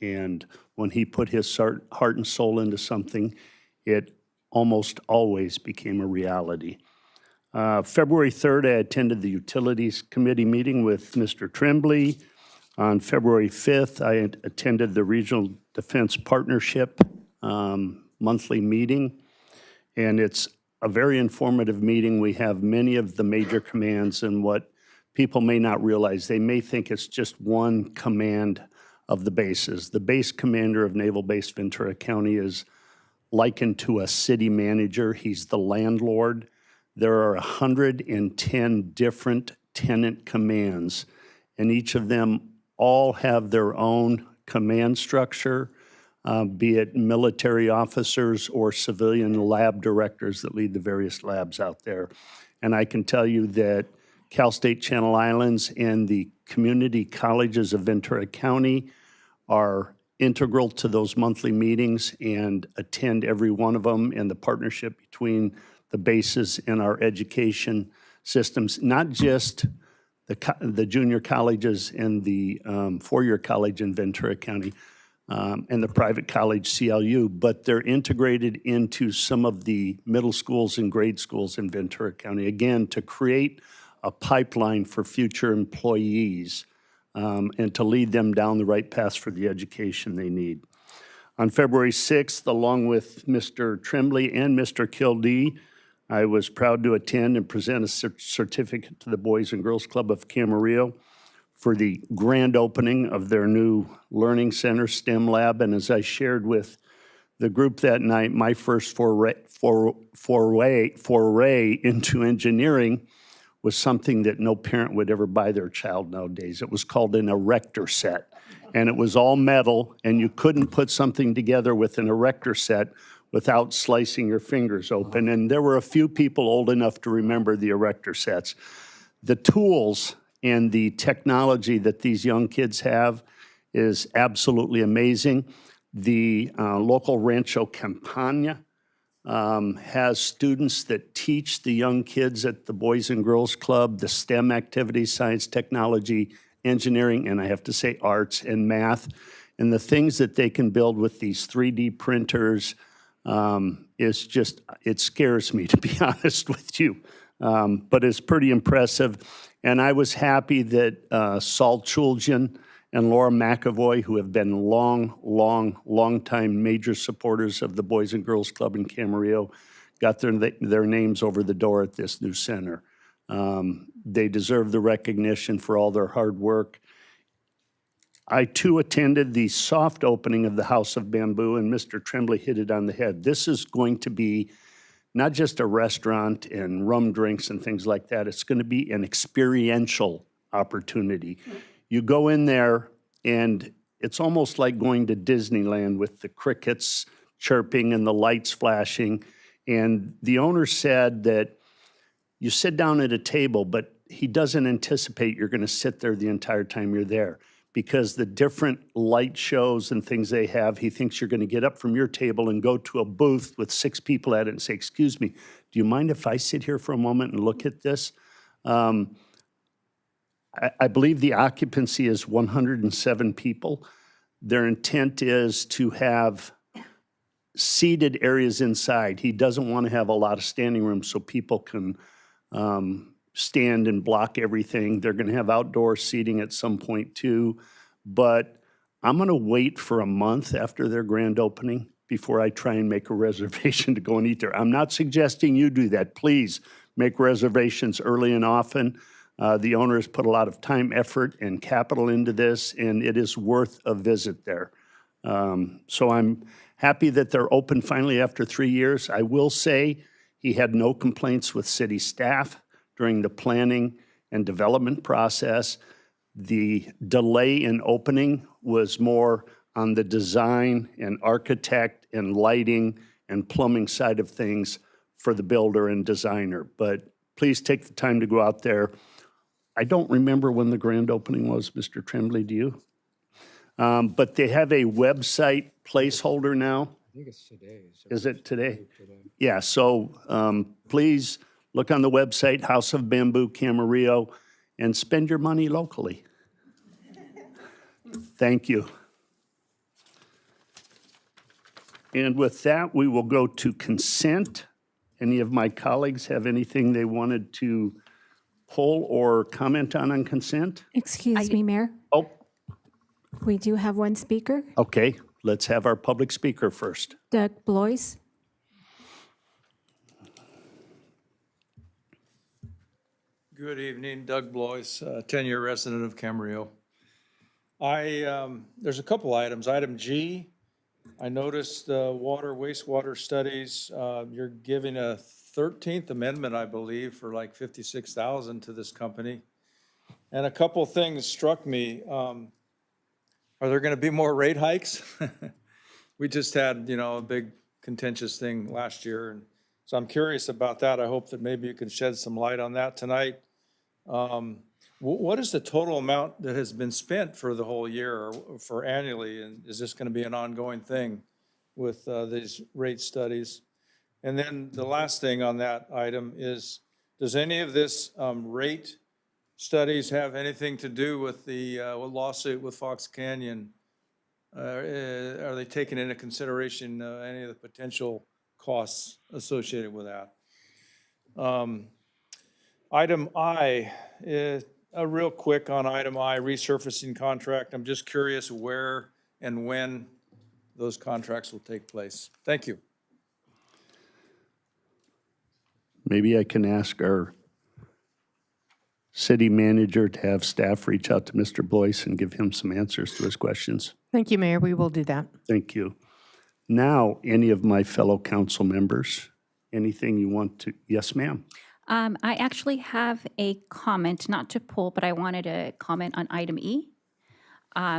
And when he put his heart and soul into something, it almost always became a reality. February 3rd, I attended the Utilities Committee meeting with Mr. Tremblay. On February 5th, I attended the Regional Defense Partnership monthly meeting, and it's a very informative meeting. We have many of the major commands, and what people may not realize, they may think it's just one command of the bases. The base commander of Naval Base Ventura County is likened to a city manager. He's the landlord. There are 110 different tenant commands, and each of them all have their own command structure, be it military officers or civilian lab directors that lead the various labs out there. And I can tell you that Cal State Channel Islands and the community colleges of Ventura County are integral to those monthly meetings and attend every one of them, and the partnership between the bases and our education systems, not just the junior colleges and the four-year college in Ventura County and the private college CLU, but they're integrated into some of the middle schools and grade schools in Ventura County, again, to create a pipeline for future employees and to lead them down the right path for the education they need. On February 6th, along with Mr. Tremblay and Mr. Kildee, I was proud to attend and present a certificate to the Boys and Girls Club of Camarillo for the grand opening of their new Learning Center STEM Lab. And as I shared with the group that night, my first foray into engineering was something that no parent would ever buy their child nowadays. It was called an erector set, and it was all metal, and you couldn't put something together with an erector set without slicing your fingers open. And there were a few people old enough to remember the erector sets. The tools and the technology that these young kids have is absolutely amazing. The local Rancho Campana has students that teach the young kids at the Boys and Girls Club the STEM activities, science, technology, engineering, and I have to say arts and math. And the things that they can build with these 3D printers is just, it scares me, to be honest with you. But it's pretty impressive. And I was happy that Saul Chuljian and Laura McAvoy, who have been long time major supporters of the Boys and Girls Club in Camarillo, got their names over the door at this new center. They deserve the recognition for all their hard work. I, too, attended the soft opening of the House of Bamboo, and Mr. Tremblay hit it on the head. This is going to be not just a restaurant and rum drinks and things like that. It's going to be an experiential opportunity. You go in there, and it's almost like going to Disneyland with the crickets chirping and the lights flashing. And the owner said that you sit down at a table, but he doesn't anticipate you're going to sit there the entire time you're there, because the different light shows and things they have, he thinks you're going to get up from your table and go to a booth with 6 people at it and say, "Excuse me, do you mind if I sit here for a moment and look at this?" I believe the occupancy is 107 people. Their intent is to have seated areas inside. He doesn't want to have a lot of standing room so people can stand and block everything. They're going to have outdoor seating at some point too. But I'm going to wait for a month after their grand opening before I try and make a reservation to go and eat there. I'm not suggesting you do that. Please make reservations early and often. The owner has put a lot of time, effort, and capital into this, and it is worth a visit there. So I'm happy that they're open finally after 3 years. I will say he had no complaints with city staff during the planning and development process. The delay in opening was more on the design and architect and lighting and plumbing side of things for the builder and designer. But please take the time to go out there. I don't remember when the grand opening was, Mr. Tremblay, do you? But they have a website placeholder now. I think it's today. Is it today? Yeah, so please look on the website, House of Bamboo Camarillo, and spend your money locally. Thank you. And with that, we will go to consent. Any of my colleagues have anything they wanted to pull or comment on consent? Excuse me, Mayor. Oh, We do have one speaker, okay. Let's have our public speaker first. Doug Blois. Good evening, Doug Blois, 10-year resident of Camarillo. There's a couple items. Item G, I noticed the water, wastewater studies. You're giving a 13th amendment, I believe, for like $56,000 to this company. And a couple things struck me. Are there going to be more rate hikes? We just had, a big contentious thing last year. And so I'm curious about that. I hope that maybe you can shed some light on that tonight. What is the total amount that has been spent for the whole year or for annually? And is this going to be an ongoing thing with these rate studies? And then the last thing on that item is, does any of this rate studies have anything to do with the lawsuit with Fox Canyon? Are they taking into consideration any of the potential costs associated with that? Item I, real quick on item I, resurfacing contract. I'm just curious where and when those contracts will take place. Thank you. Maybe I can ask our city manager to have staff reach out to Mr. Blois and give him some answers to his questions. Thank you, Mayor. We will do that. Thank you. Now, any of my fellow council members, anything you want to? Yes, ma'am. I actually have a comment, not to pull, but I wanted to comment on item E.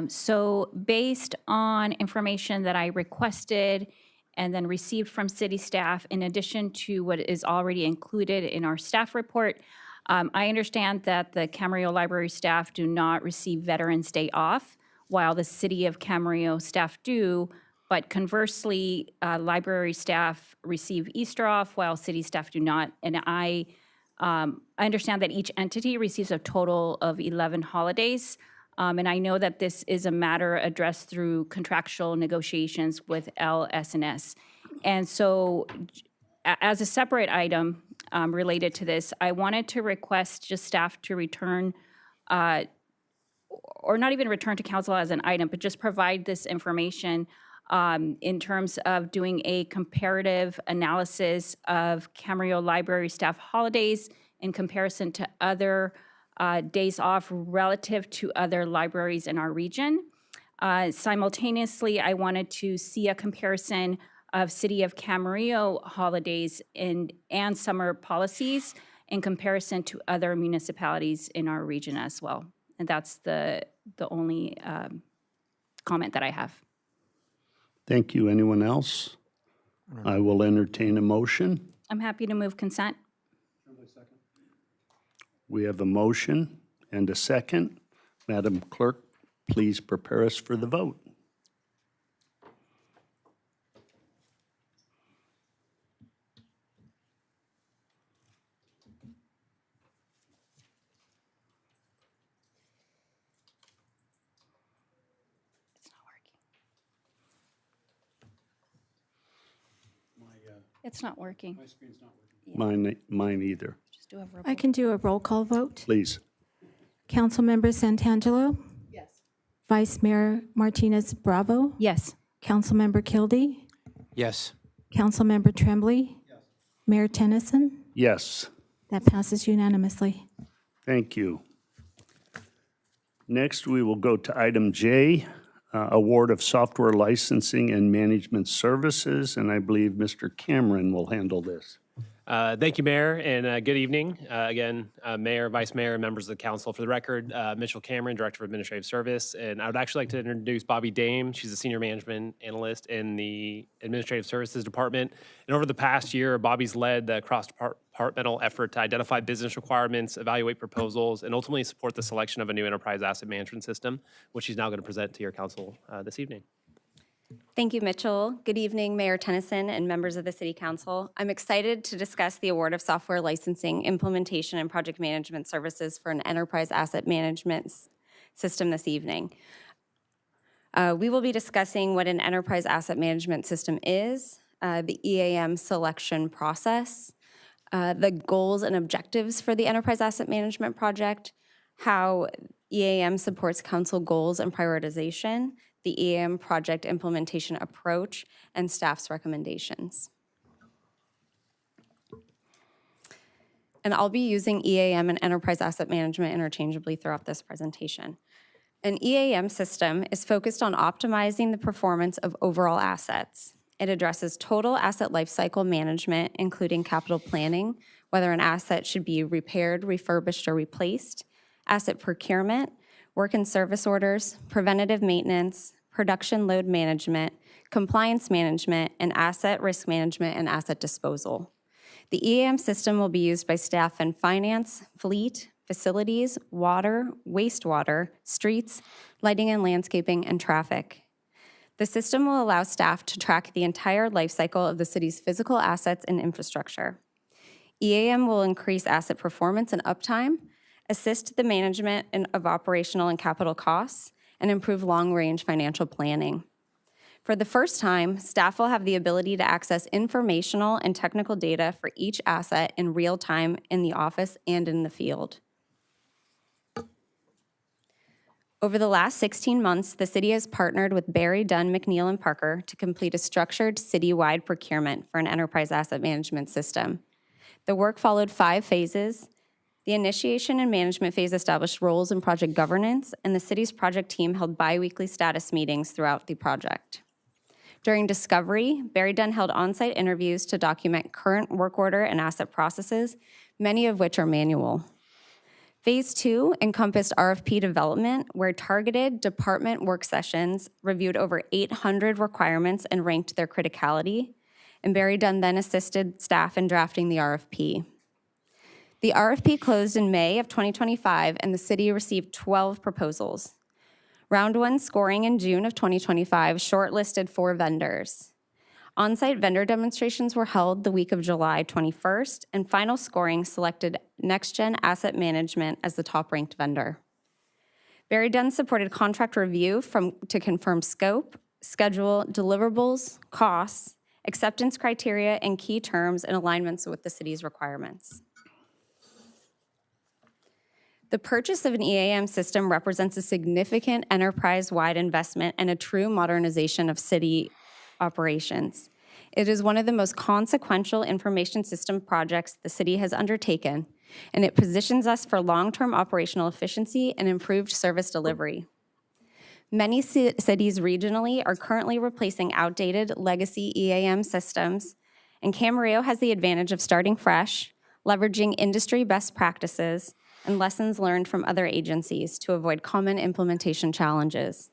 So based on information that I requested and then received from city staff, in addition to what is already included in our staff report, I understand that the Camarillo Library staff do not receive Veterans Day off, while the City of Camarillo staff do, but conversely, library staff receive Easter off, while city staff do not. And I understand that each entity receives a total of 11 holidays. And I know that this is a matter addressed through contractual negotiations with LS&S. And so as a separate item related to this, I wanted to request just staff to return, or not even return to council as an item, but just provide this information in terms of doing a comparative analysis of Camarillo Library staff holidays in comparison to other days off relative to other libraries in our region. Simultaneously, I wanted to see a comparison of City of Camarillo holidays and summer policies in comparison to other municipalities in our region as well. And that's the only comment that I have. Thank you. Anyone else? I will entertain a motion. I'm happy to move consent. We have a motion and a second. Madam Clerk, please prepare us for the vote. It's not working. Mine either. Just do a roll I can do a roll call vote. Please. Councilmember Santangelo? Yes. Vice Mayor Martinez Bravo? Yes. Councilmember Kilby? Yes. Councilmember Tremblay? Mayor Tennyson? Yes. That passes unanimously. Thank you. Next, we will go to item J, award of software licensing and management services, and I believe Mr. Cameron will handle this. Thank you, Mayor, and good evening. Again, Mayor, Vice Mayor, and members of the council. For the record, Mitchell Cameron, Director of Administrative Service, and I would actually like to introduce Bobby Dame. She's a Senior Management Analyst in the Administrative Services Department. And over the past year, Bobby's led the cross-departmental effort to identify business requirements, evaluate proposals, and ultimately support the selection of a new enterprise asset management system, which she's now going to present to your council this evening. Thank you, Mitchell. Good evening, Mayor Tennyson and members of the City Council. I'm excited to discuss the award of software licensing, implementation, and project management services for an enterprise asset management system this evening. We will be discussing what an enterprise asset management system is, the EAM selection process, the goals and objectives for the enterprise asset management project, how EAM supports council goals and prioritization, the EAM project implementation approach, and staff's recommendations. And I'll be using EAM and enterprise asset management interchangeably throughout this presentation. An EAM system is focused on optimizing the performance of overall assets. It addresses total asset lifecycle management, including capital planning, whether an asset should be repaired, refurbished, or replaced, asset procurement, work and service orders, preventative maintenance, production load management, compliance management, and asset risk management and asset disposal. The EAM system will be used by staff in finance, fleet, facilities, water, wastewater, streets, lighting and landscaping, and traffic. The system will allow staff to track the entire life cycle of the city's physical assets and infrastructure. EAM will increase asset performance and uptime, assist the management of operational and capital costs, and improve long-range financial planning. For the first time, staff will have the ability to access informational and technical data for each asset in real time in the office and in the field. Over the last 16 months, the city has partnered with Barry, Dunn, McNeil, and Parker to complete a structured citywide procurement for an enterprise asset management system. The work followed 5 phases. The initiation and management phase established roles in project governance, and the city's project team held bi-weekly status meetings throughout the project. During discovery, Barry Dunn held on-site interviews to document current work order and asset processes, many of which are manual. Phase 2 encompassed RFP development, where targeted department work sessions reviewed over 800 requirements and ranked their criticality, and Barry Dunn then assisted staff in drafting the RFP. The RFP closed in May of 2025, and the city received 12 proposals. Round 1 scoring in June of 2025 shortlisted 4 vendors. On-site vendor demonstrations were held the week of July 21st, and final scoring selected NextGen Asset Management as the top-ranked vendor. Barry Dunn supported contract review to confirm scope, schedule, deliverables, costs, acceptance criteria, and key terms in alignments with the city's requirements. The purchase of an EAM system represents a significant enterprise-wide investment and a true modernization of city operations. It is one of the most consequential information system projects the city has undertaken, and it positions us for long-term operational efficiency and improved service delivery. Many cities regionally are currently replacing outdated legacy EAM systems, and Camarillo has the advantage of starting fresh, leveraging industry best practices, and lessons learned from other agencies to avoid common implementation challenges.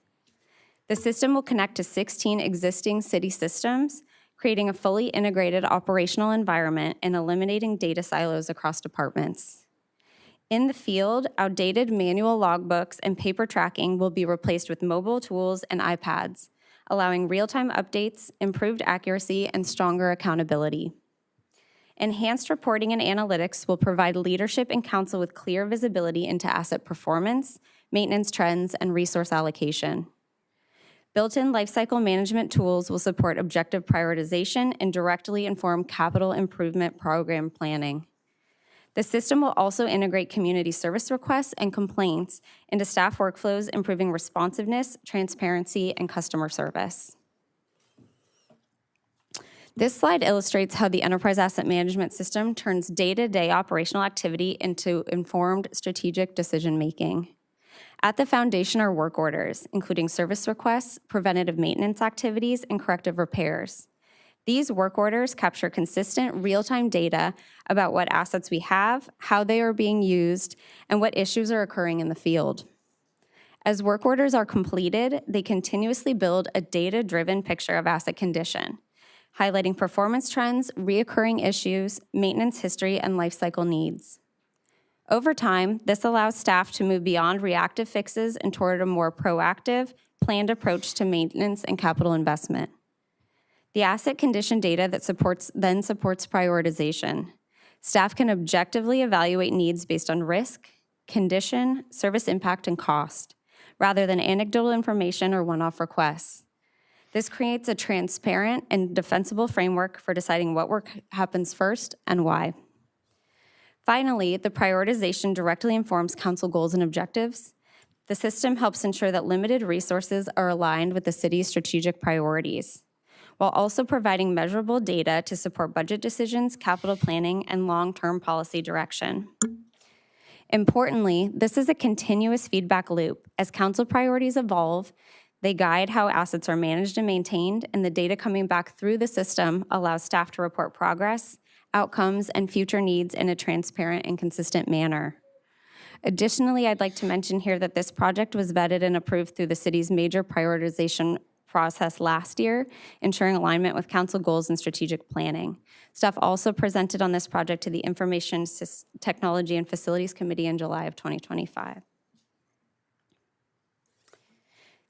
The system will connect to 16 existing city systems, creating a fully integrated operational environment and eliminating data silos across departments. In the field, outdated manual logbooks and paper tracking will be replaced with mobile tools and iPads, allowing real-time updates, improved accuracy, and stronger accountability. Enhanced reporting and analytics will provide leadership and council with clear visibility into asset performance, maintenance trends, and resource allocation. Built-in lifecycle management tools will support objective prioritization and directly inform capital improvement program planning. The system will also integrate community service requests and complaints into staff workflows, improving responsiveness, transparency, and customer service. This slide illustrates how the Enterprise Asset Management System turns day-to-day operational activity into informed strategic decision-making. At the foundation are work orders, including service requests, preventative maintenance activities, and corrective repairs. These work orders capture consistent, real-time data about what assets we have, how they are being used, and what issues are occurring in the field. As work orders are completed, they continuously build a data-driven picture of asset condition, highlighting performance trends, reoccurring issues, maintenance history, and lifecycle needs. Over time, this allows staff to move beyond reactive fixes and toward a more proactive, planned approach to maintenance and capital investment. The asset condition data that supports prioritization. Staff can objectively evaluate needs based on risk, condition, service impact, and cost, rather than anecdotal information or one-off requests. This creates a transparent and defensible framework for deciding what work happens first and why. Finally, the prioritization directly informs council goals and objectives. The system helps ensure that limited resources are aligned with the city's strategic priorities, while also providing measurable data to support budget decisions, capital planning, and long-term policy direction. Importantly, this is a continuous feedback loop. As council priorities evolve, they guide how assets are managed and maintained, and the data coming back through the system allows staff to report progress, outcomes, and future needs in a transparent and consistent manner. Additionally, I'd like to mention here that this project was vetted and approved through the city's major prioritization process last year, ensuring alignment with council goals and strategic planning. Staff also presented on this project to the Information Technology and Facilities Committee in July of 2025.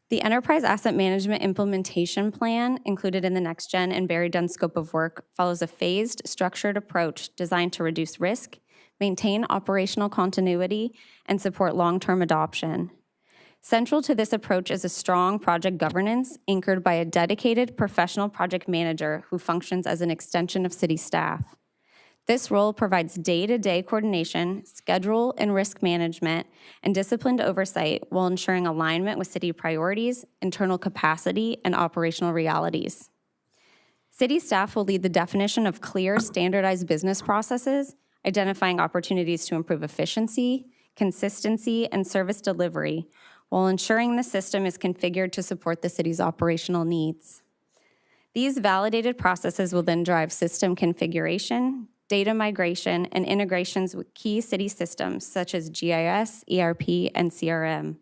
The Enterprise Asset Management Implementation Plan, included in the Next Gen and Barry Dunn scope of work, follows a phased, structured approach designed to reduce risk, maintain operational continuity, and support long-term adoption. Central to this approach is a strong project governance anchored by a dedicated professional project manager who functions as an extension of city staff. This role provides day-to-day coordination, schedule and risk management, and disciplined oversight while ensuring alignment with city priorities, internal capacity, and operational realities. City staff will lead the definition of clear, standardized business processes, identifying opportunities to improve efficiency, consistency, and service delivery, while ensuring the system is configured to support the city's operational needs. These validated processes will then drive system configuration, data migration, and integrations with key city systems such as GIS, ERP, and CRM.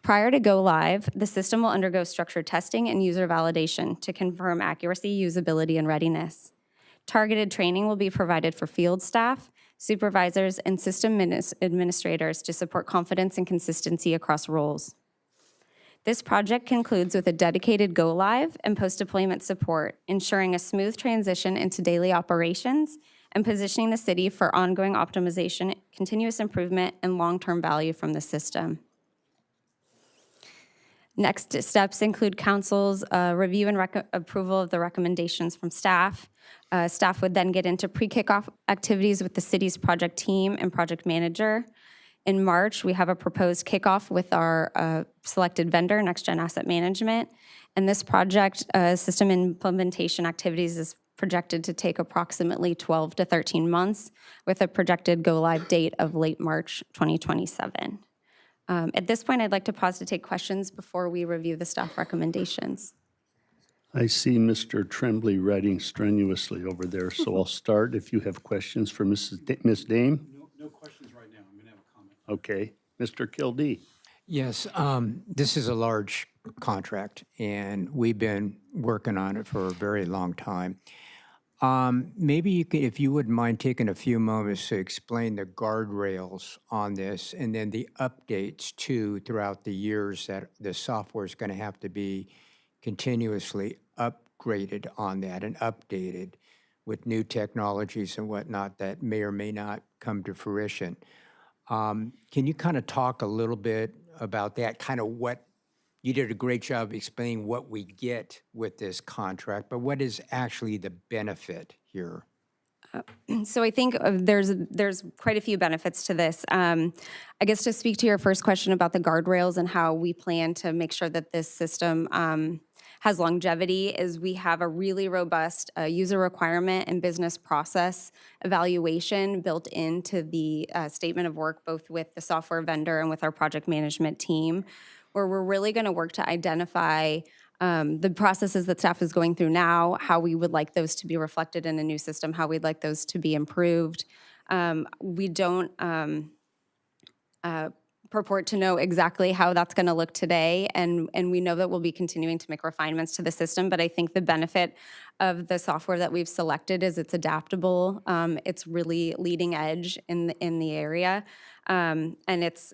Prior to go live, the system will undergo structured testing and user validation to confirm accuracy, usability, and readiness. Targeted training will be provided for field staff, supervisors, and system administrators to support confidence and consistency across roles. This project concludes with a dedicated go-live and post-deployment support, ensuring a smooth transition into daily operations and positioning the city for ongoing optimization, continuous improvement, and long-term value from the system. Next steps include council's review and approval of the recommendations from staff. Staff would then get into pre-kickoff activities with the city's project team and project manager. In March, we have a proposed kickoff with our selected vendor, Next Gen Asset Management, and this project system implementation activities is projected to take approximately 12 to 13 months with a projected go-live date of late March 2027. At this point, I'd like to pause to take questions before we review the staff recommendations. I see Mr. Tremblay writing strenuously over there, so I'll start. If you have questions for Ms. Dame? No questions right now. I'm going to have a comment. Okay. Mr. Kildee? Yes, this is a large contract, and we've been working on it for a very long time. Maybe you could, if you wouldn't mind taking a few moments to explain the guardrails on this and then the updates too throughout the years that the software is going to have to be continuously upgraded on that and updated with new technologies and whatnot that may or may not come to fruition. Can you kind of talk a little bit about that, kind of what you did a great job explaining what we get with this contract, but what is actually the benefit here? So I think there's quite a few benefits to this. I guess to speak to your first question about the guardrails and how we plan to make sure that this system has longevity is we have a really robust user requirement and business process evaluation built into the statement of work, both with the software vendor and with our project management team, where we're really going to work to identify the processes that staff is going through now, how we would like those to be reflected in a new system, how we'd like those to be improved. We don't purport to know exactly how that's going to look today, and we know that we'll be continuing to make refinements to the system, but I think the benefit of the software that we've selected is it's adaptable, it's really leading edge in the area, and it's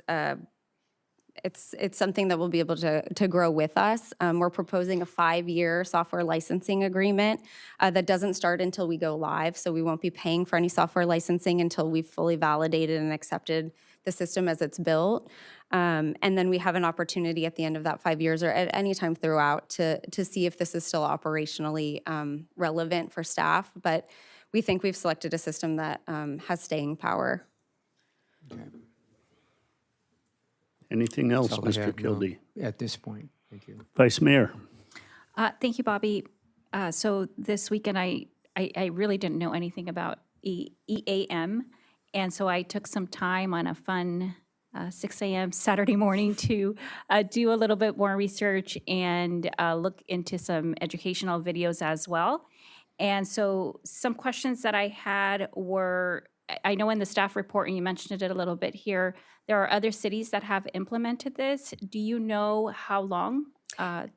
something that will be able to grow with us. We're proposing a 5-year software licensing agreement that doesn't start until we go live, so we won't be paying for any software licensing until we've fully validated and accepted the system as it's built. And then we have an opportunity at the end of that 5 years or at any time throughout to see if this is still operationally relevant for staff. But we think we've selected a system that has staying power. Okay. Anything else, That's all I Mr. have, no, Kildee? at this point, thank you. Vice Mayor? Thank you, Bobby. So this weekend, I really didn't know anything about EAM, and so I took some time on a fun 6 a.m. Saturday morning to do a little bit more research and look into some educational videos as well. And so some questions that I had were, I know in the staff report, and you mentioned it a little bit here, there are other cities that have implemented this. Do you know how long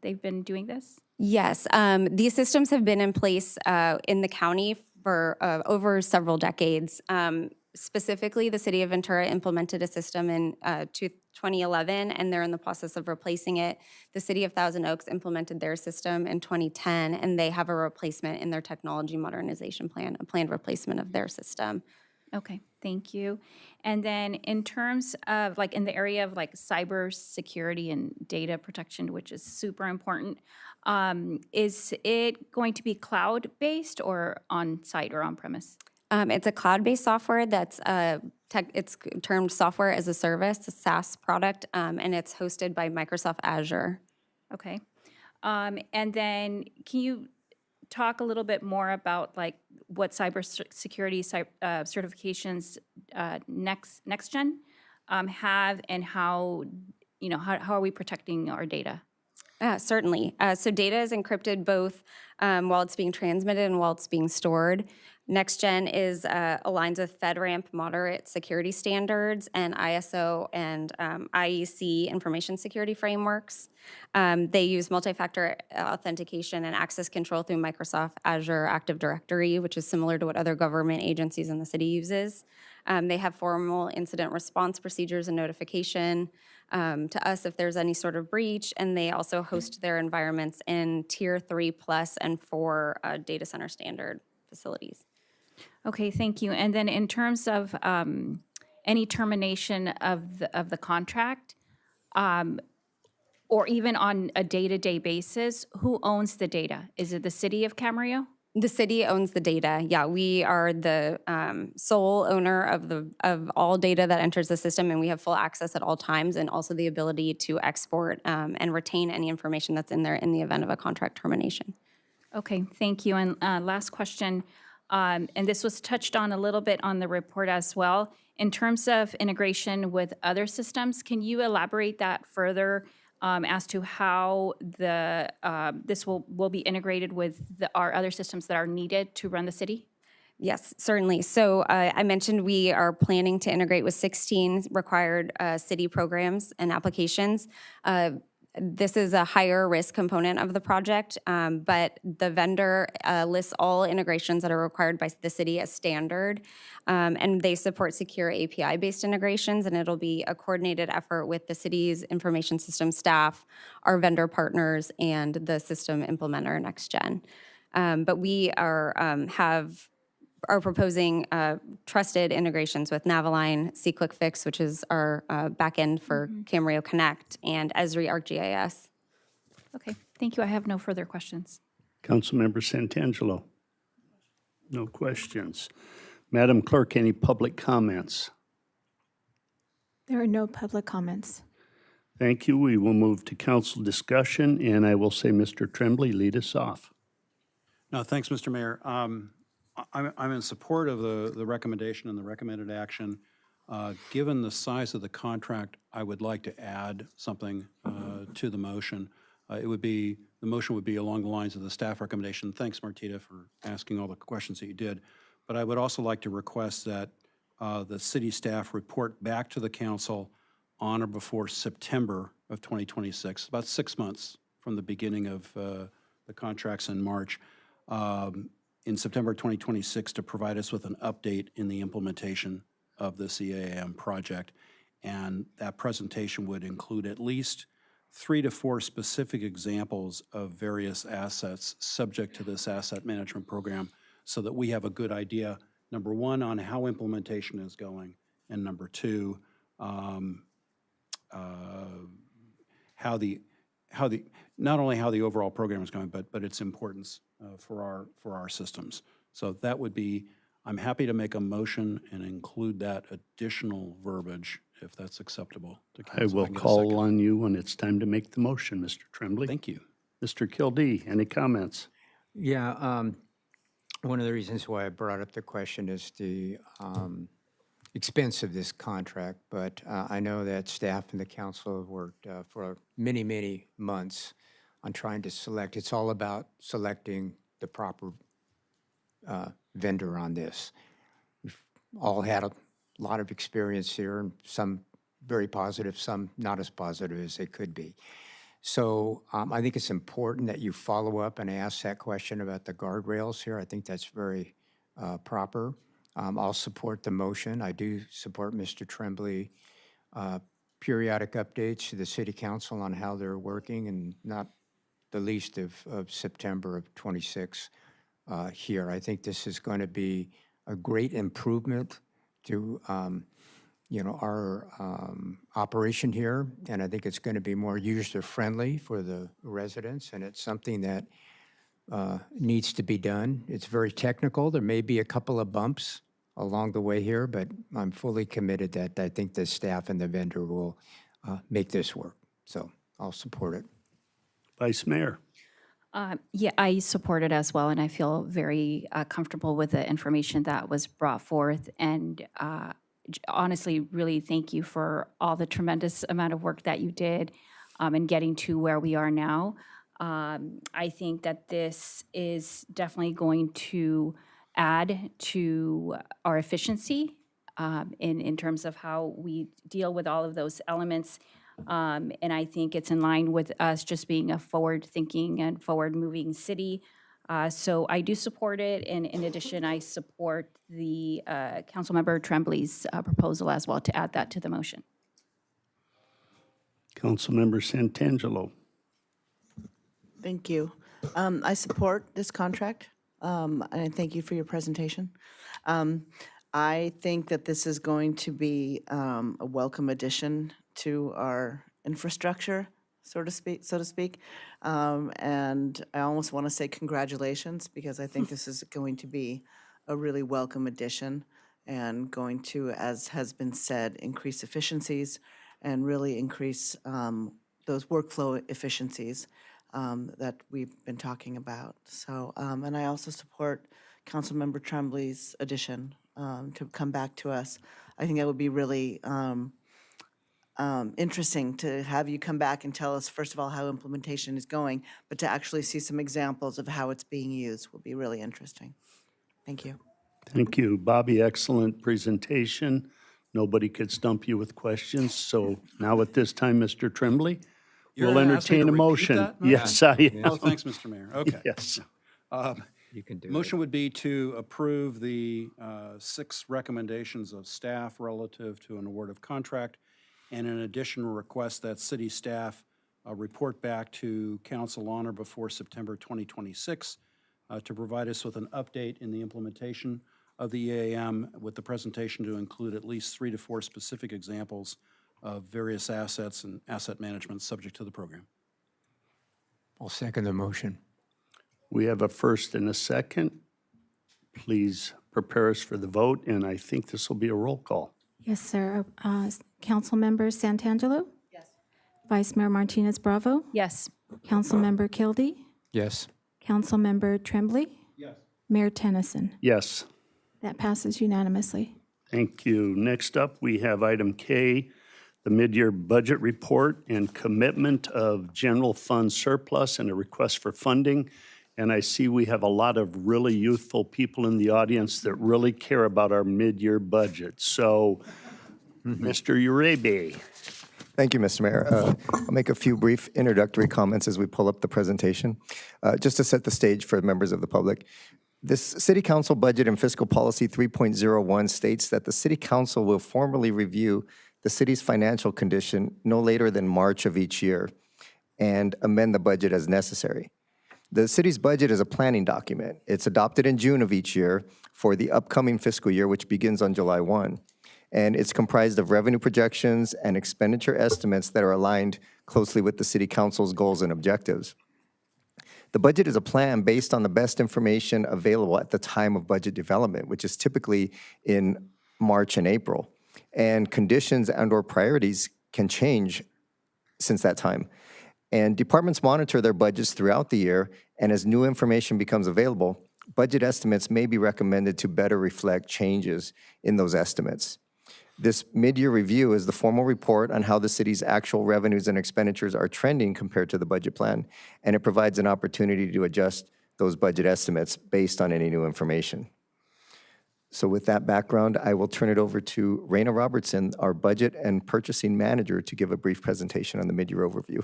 they've been doing this? Yes, these systems have been in place in the county for over several decades. Specifically, the city of Ventura implemented a system in 2011, and they're in the process of replacing it. The city of Thousand Oaks implemented their system in 2010, and they have a replacement in their technology modernization plan, a planned replacement of their system. Okay, thank you. And then in terms of like in the area of like cyber security and data protection, which is super important, is it going to be cloud-based or on-site or on-premise? It's a cloud-based software that's it's termed software as a service, a SaaS product, and it's hosted by Microsoft Azure. Okay. And then can you talk a little bit more about like what cybersecurity certifications NextGen have, and how, you know, how are we protecting our data? Certainly. So data is encrypted both while it's being transmitted and while it's being stored. NextGen is aligns with FedRAMP moderate security standards and ISO and IEC information security frameworks. They use multi-factor authentication and access control through Microsoft Azure Active Directory, which is similar to what other government agencies in the city uses. They have formal incident response procedures and notification to us if there's any sort of breach, and they also host their environments in Tier 3+ and 4 data center standard facilities. Okay, thank you. And then in terms of any termination of the contract, or even on a day-to-day basis, who owns the data? Is it the city of Camarillo? The city owns the data. Yeah, we are the sole owner of all data that enters the system, and we have full access at all times, and also the ability to export and retain any information that's in there in the event of a contract termination. Okay, thank you. And last question, and this was touched on a little bit on the report as well. In terms of integration with other systems, can you elaborate that further as to how this will be integrated with our other systems that are needed to run the city? Yes, certainly. So I mentioned we are planning to integrate with 16 required city programs and applications. This is a higher risk component of the project, but the vendor lists all integrations that are required by the city as standard, and they support secure API-based integrations, and it'll be a coordinated effort with the city's information system staff, our vendor partners, and the system implementer, NextGen. But we are proposing trusted integrations with Naviline, SeeClickFix, which is our backend for Camarillo Connect, and Esri ArcGIS. Okay, thank you. I have no further questions. Councilmember Santangelo. No questions. Madam Clerk, any public comments? There are no public comments. Thank you. We will move to council discussion, and I will say, Mr. Tremblay, lead us off. No, thanks, Mr. Mayor. I'm in support of the recommendation and the recommended action. Given the size of the contract, I would like to add something to the motion. The motion would be along the lines of the staff recommendation. Thanks, Martita, for asking all the questions that you did. But I would also like to request that the city staff report back to the council on or before September of 2026, about 6 months from the beginning of the contracts in March, in September 2026, to provide us with an update in the implementation of this EAM project. And that presentation would include at least 3 to 4 specific examples of various assets subject to this asset management program, so that we have a good idea, number one, on how implementation is going, and number two, not only how the overall program is going, but its importance for our systems. So that would be, I'm happy to make a motion and include that additional verbiage, if that's acceptable to council. I If will can get a call second. on you when it's time to make the motion, Mr. Tremblay. Thank you. Mr. Kildee, any comments? Yeah, one of the reasons why I brought up the question is the expense of this contract, but I know that staff and the council have worked for many, many months on trying to select. It's all about selecting the proper vendor on this. We've all had a lot of experience here, and some very positive, some not as positive as they could be. So I think it's important that you follow up and ask that question about the guardrails here. I think that's very proper. I'll support the motion. I do support Mr. Tremblay periodic updates to the city council on how they're working, and not the least of September of 26 here. I think this is going to be a great improvement to our operation here, and I think it's going to be more user-friendly for the residents, and it's something that needs to be done. It's very technical. There may be a couple of bumps along the way here, but I'm fully committed that I think the staff and the vendor will make this work. So I'll support it. Vice Mayor. Yeah, I support it as well, and I feel very comfortable with the information that was brought forth. And honestly, really thank you for all the tremendous amount of work that you did in getting to where we are now. I think that this is definitely going to add to our efficiency in terms of how we deal with all of those elements. And I think it's in line with us just being a forward-thinking and forward-moving city. So I do support it. And in addition, I support the Councilmember Tremblay's proposal as well to add that to the motion. Councilmember Santangelo. Thank you. I support this contract, and I thank you for your presentation. I think that this is going to be a welcome addition to our infrastructure, so to speak. And I almost want to say congratulations, because I think this is going to be a really welcome addition and going to, as has been said, increase efficiencies and really increase those workflow efficiencies that we've been talking about. So, and I also support Councilmember Tremblay's addition to come back to us. I think that would be really interesting to have you come back and tell us, first of all, how implementation is going, but to actually see some examples of how it's being used will be really interesting. Thank you. Thank you, Bobby. Excellent presentation. Nobody could stump you with questions. So now at this time, Mr. Tremblay, You're we'll gonna ask me to entertain a repeat motion. that? Yes, I am. Oh, thanks, Mr. Mayor. Okay. Yes. You can do Motion would be to approve the 6 recommendations of staff relative to an award of contract, and in addition, request that city staff report back to council on or before September 2026 to provide us with an update in the implementation of the EAM, with the presentation to include at least 3 to 4 specific examples of various assets and asset management subject to the program. I'll second the motion. We have a first and a second. Please prepare us for the vote, and I think this will be a roll call. Yes, sir. Councilmember Santangelo? Yes. Vice Mayor Martinez Bravo? Yes. Councilmember Kilby? Yes. Councilmember Tremblay? Yes. Mayor Tennyson? Yes. That passes unanimously. Thank you. Next up, we have item K, the mid-year budget report and commitment of general fund surplus and a request for funding. And I see we have a lot of really youthful people in the audience that really care about our mid-year budget. So, Mr. Uribe. Thank you, Mr. Mayor. I'll make a few brief introductory comments as we pull up the presentation. Just to set the stage for members of the public, this City Council Budget and Fiscal Policy 3.01 states that the City Council will formally review the city's financial condition no later than March of each year and amend the budget as necessary. The city's budget is a planning document. It's adopted in June of each year for the upcoming fiscal year, which begins on July 1. And it's comprised of revenue projections and expenditure estimates that are aligned closely with the City Council's goals and objectives. The budget is a plan based on the best information available at the time of budget development, which is typically in March and April. And conditions and/or priorities can change since that time. And departments monitor their budgets throughout the year, and as new information becomes available, budget estimates may be recommended to better reflect changes in those estimates. This mid-year review is the formal report on how the city's actual revenues and expenditures are trending compared to the budget plan, and it provides an opportunity to adjust those budget estimates based on any new information. So with that background, I will turn it over to Raina Robertson, our Budget and Purchasing Manager, to give a brief presentation on the mid-year overview.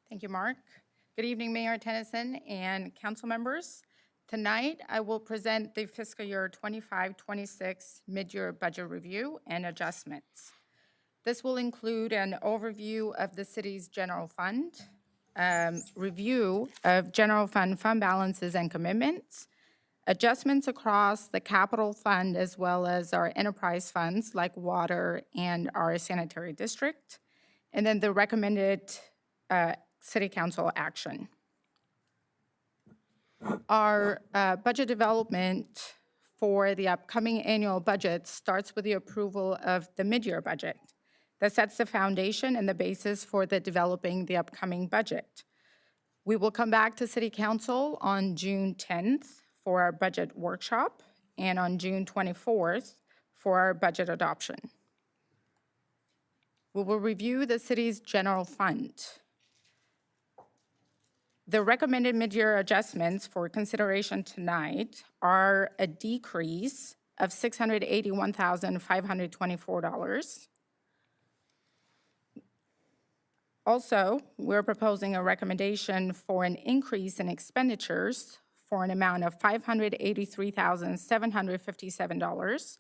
Thank you, Mark. Good evening, Mayor Tennyson and council members. Tonight, I will present the fiscal year 25-26 mid-year budget review and adjustments. This will include an overview of the city's general fund, review of general fund balances and commitments, adjustments across the capital fund as well as our enterprise funds like water and our sanitary district, and then the recommended City Council action. Our budget development for the upcoming annual budget starts with the approval of the mid-year budget that sets the foundation and the basis for developing the upcoming budget. We will come back to City Council on June 10th for our budget workshop and on June 24th for our budget adoption. We will review the city's general fund. The recommended mid-year adjustments for consideration tonight are a decrease of $681,524. Also, we're proposing a recommendation for an increase in expenditures for an amount of $583,757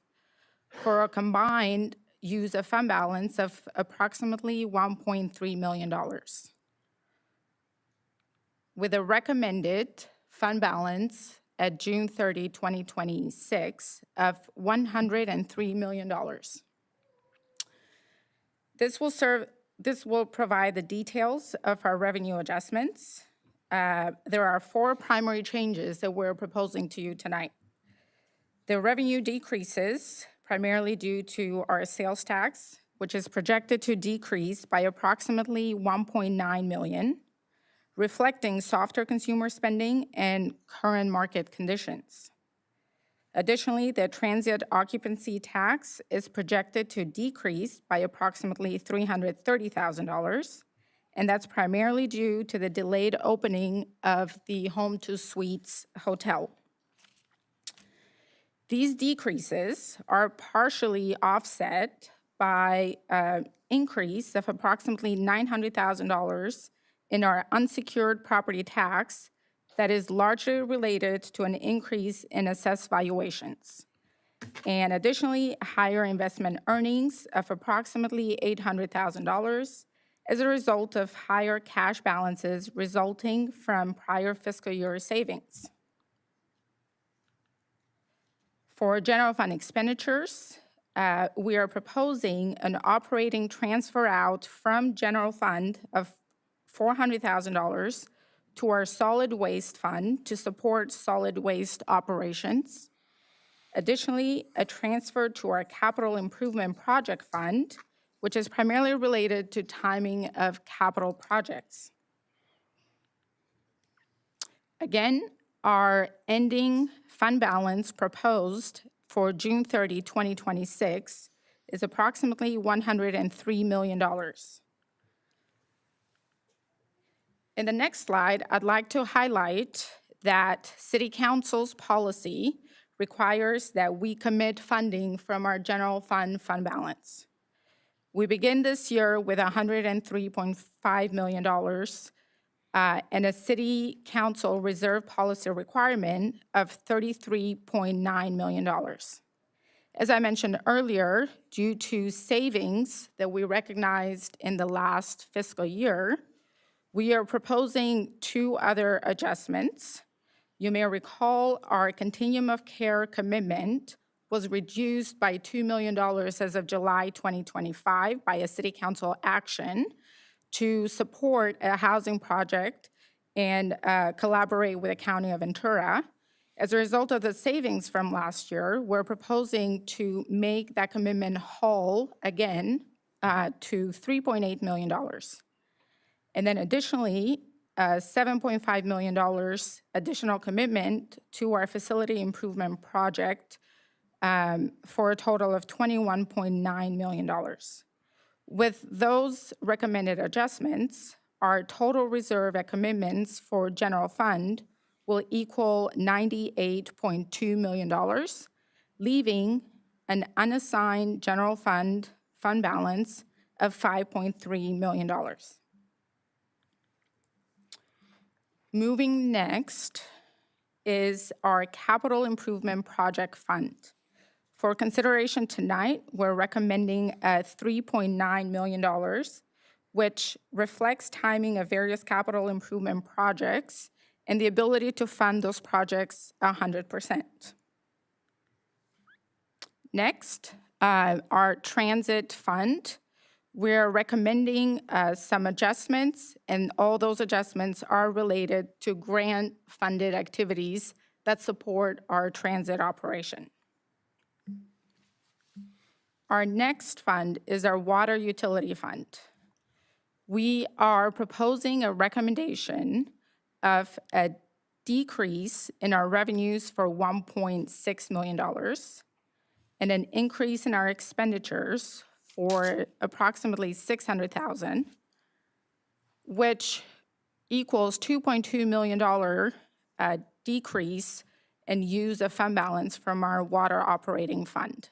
for a combined use of fund balance of approximately $1.3 million. With a recommended fund balance at June 30, 2026 of $103 million. This will provide the details of our revenue adjustments. There are 4 primary changes that we're proposing to you tonight. The revenue decreases primarily due to our sales tax, which is projected to decrease by approximately $1.9 million, reflecting softer consumer spending and current market conditions. Additionally, the transient occupancy tax is projected to decrease by approximately $330,000, and that's primarily due to the delayed opening of the Home to Suites hotel. These decreases are partially offset by an increase of approximately $900,000 in our unsecured property tax that is largely related to an increase in assessed valuations. And additionally, higher investment earnings of approximately $800,000 as a result of higher cash balances resulting from prior fiscal year savings. For general fund expenditures, we are proposing an operating transfer out from general fund of $400,000 to our solid waste fund to support solid waste operations. Additionally, a transfer to our capital improvement project fund, which is primarily related to timing of capital projects. Again, our ending fund balance proposed for June 30, 2026 is approximately $103 million. In the next slide, I'd like to highlight that City Council's policy requires that we commit funding from our general fund balance. We begin this year with $103.5 million and a City Council reserve policy requirement of $33.9 million. As I mentioned earlier, due to savings that we recognized in the last fiscal year, we are proposing two other adjustments. You may recall our continuum of care commitment was reduced by $2 million as of July 2025 by a City Council action to support a housing project and collaborate with the County of Ventura. As a result of the savings from last year, we're proposing to make that commitment whole again to $3.8 million. And then additionally, $7.5 million additional commitment to our facility improvement project for a total of $21.9 million. With those recommended adjustments, our total reserve at commitments for general fund will equal $98.2 million, leaving an unassigned general fund balance of $5.3 million. Moving next is our capital improvement project fund. For consideration tonight, we're recommending $3.9 million, which reflects timing of various capital improvement projects and the ability to fund those projects 100%. Next, our transit fund. We're recommending some adjustments, and all those adjustments are related to grant-funded activities that support our transit operation. Our next fund is our water utility fund. We are proposing a recommendation of a decrease in our revenues for $1.6 million and an increase in our expenditures for approximately $600,000, which equals $2.2 million decrease in use of fund balance from our water operating fund.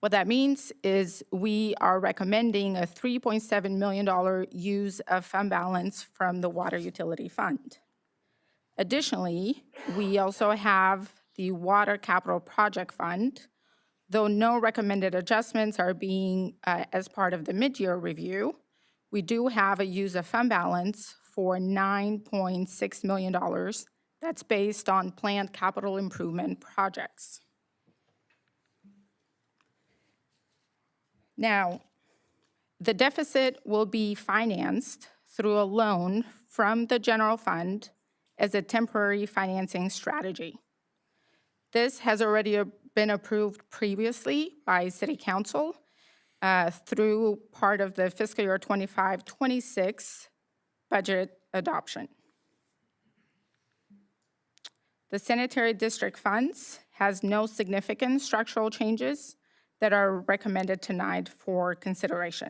What that means is we are recommending a $3.7 million use of fund balance from the water utility fund. Additionally, we also have the water capital project fund. Though no recommended adjustments are being as part of the mid-year review, we do have a use of fund balance for $9.6 million that's based on planned capital improvement projects. Now, the deficit will be financed through a loan from the general fund as a temporary financing strategy. This has already been approved previously by City Council through part of the fiscal year 25-26 budget adoption. The sanitary district funds has no significant structural changes that are recommended tonight for consideration.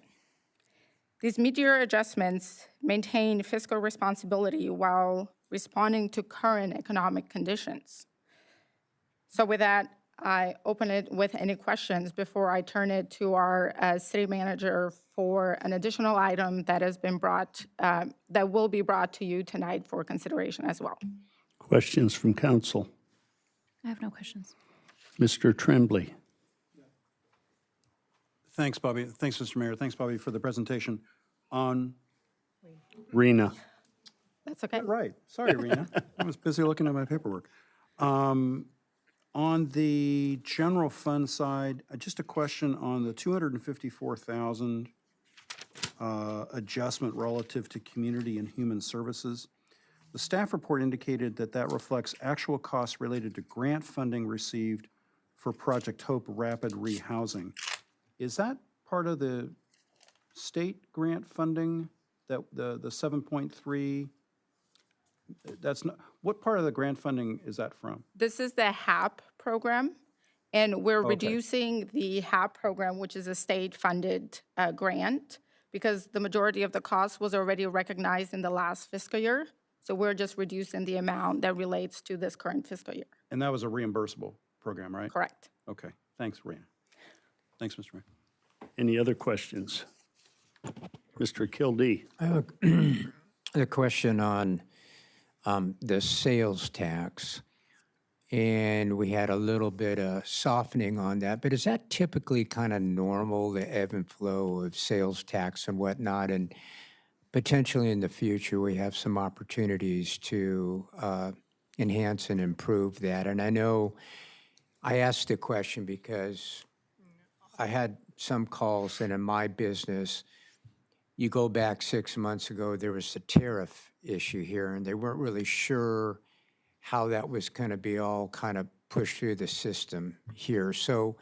These mid-year adjustments maintain fiscal responsibility while responding to current economic conditions. So with that, I open it with any questions before I turn it to our city manager for an additional item that has been brought, that will be brought to you tonight for consideration as well. Questions from council? I have no questions. Mr. Tremblay. Thanks, Bobby. Thanks, Mr. Mayor. Thanks, Bobby, for the presentation. On Rena. That's okay. Right. Sorry, Rena. I was busy looking at my paperwork. On the general fund side, just a question on the $254,000 adjustment relative to community and human services. The staff report indicated that that reflects actual costs related to grant funding received for Project Hope Rapid Rehousing. Is that part of the state grant funding, that the 7.3? That's not, what part of the grant funding is that from? This is the HAP program, and we're Okay. reducing the HAP program, which is a state-funded grant, because the majority of the cost was already recognized in the last fiscal year. So we're just reducing the amount that relates to this current fiscal year. And that was a reimbursable program, right? Correct. Okay, thanks, Rhea. Thanks, Mr. Mayor. Any other questions? Mr. Kildee? I have a question on the sales tax. And we had a little bit of softening on that, but is that typically kind of normal, the ebb and flow of sales tax and whatnot? And potentially in the future, we have some opportunities to enhance and improve that. And I know I asked the question because I had some calls, and in my business, you go back 6 months ago, there was a tariff issue here, and they weren't really sure how that was going to be all kind of pushed through the system here. So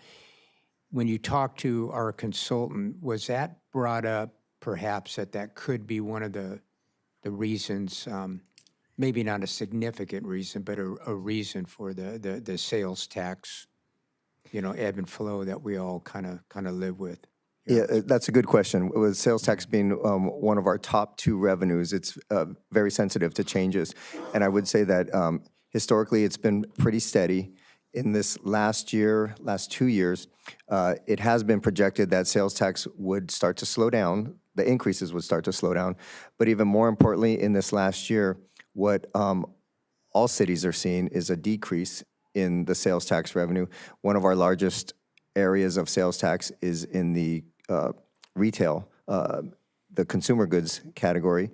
when you talked to our consultant, was that brought up perhaps that could be one of the reasons, maybe not a significant reason, but a reason for the sales tax, ebb and flow that we all kind of live with? Yeah, that's a good question. With sales tax being one of our top two revenues, it's very sensitive to changes. And I would say that historically, it's been pretty steady. In this last 2 years, it has been projected that sales tax would start to slow down. The increases would start to slow down. But even more importantly, in this last year, what all cities are seeing is a decrease in the sales tax revenue. One of our largest areas of sales tax is in the retail, the consumer goods category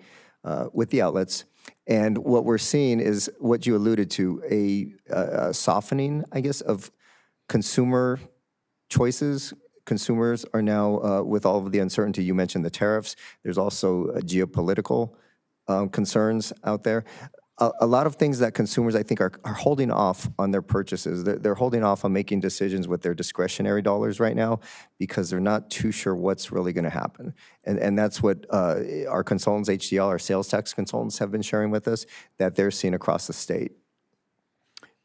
with the outlets. And what we're seeing is what you alluded to, a softening, I guess, of consumer choices. Consumers are now, with all of the uncertainty, you mentioned the tariffs, there's also geopolitical concerns out there. A lot of things that consumers, I think, are holding off on their purchases. They're holding off on making decisions with their discretionary dollars right now because they're not too sure what's really going to happen. And that's what our consultants, HDL, our sales tax consultants, have been sharing with us, that they're seeing across the state.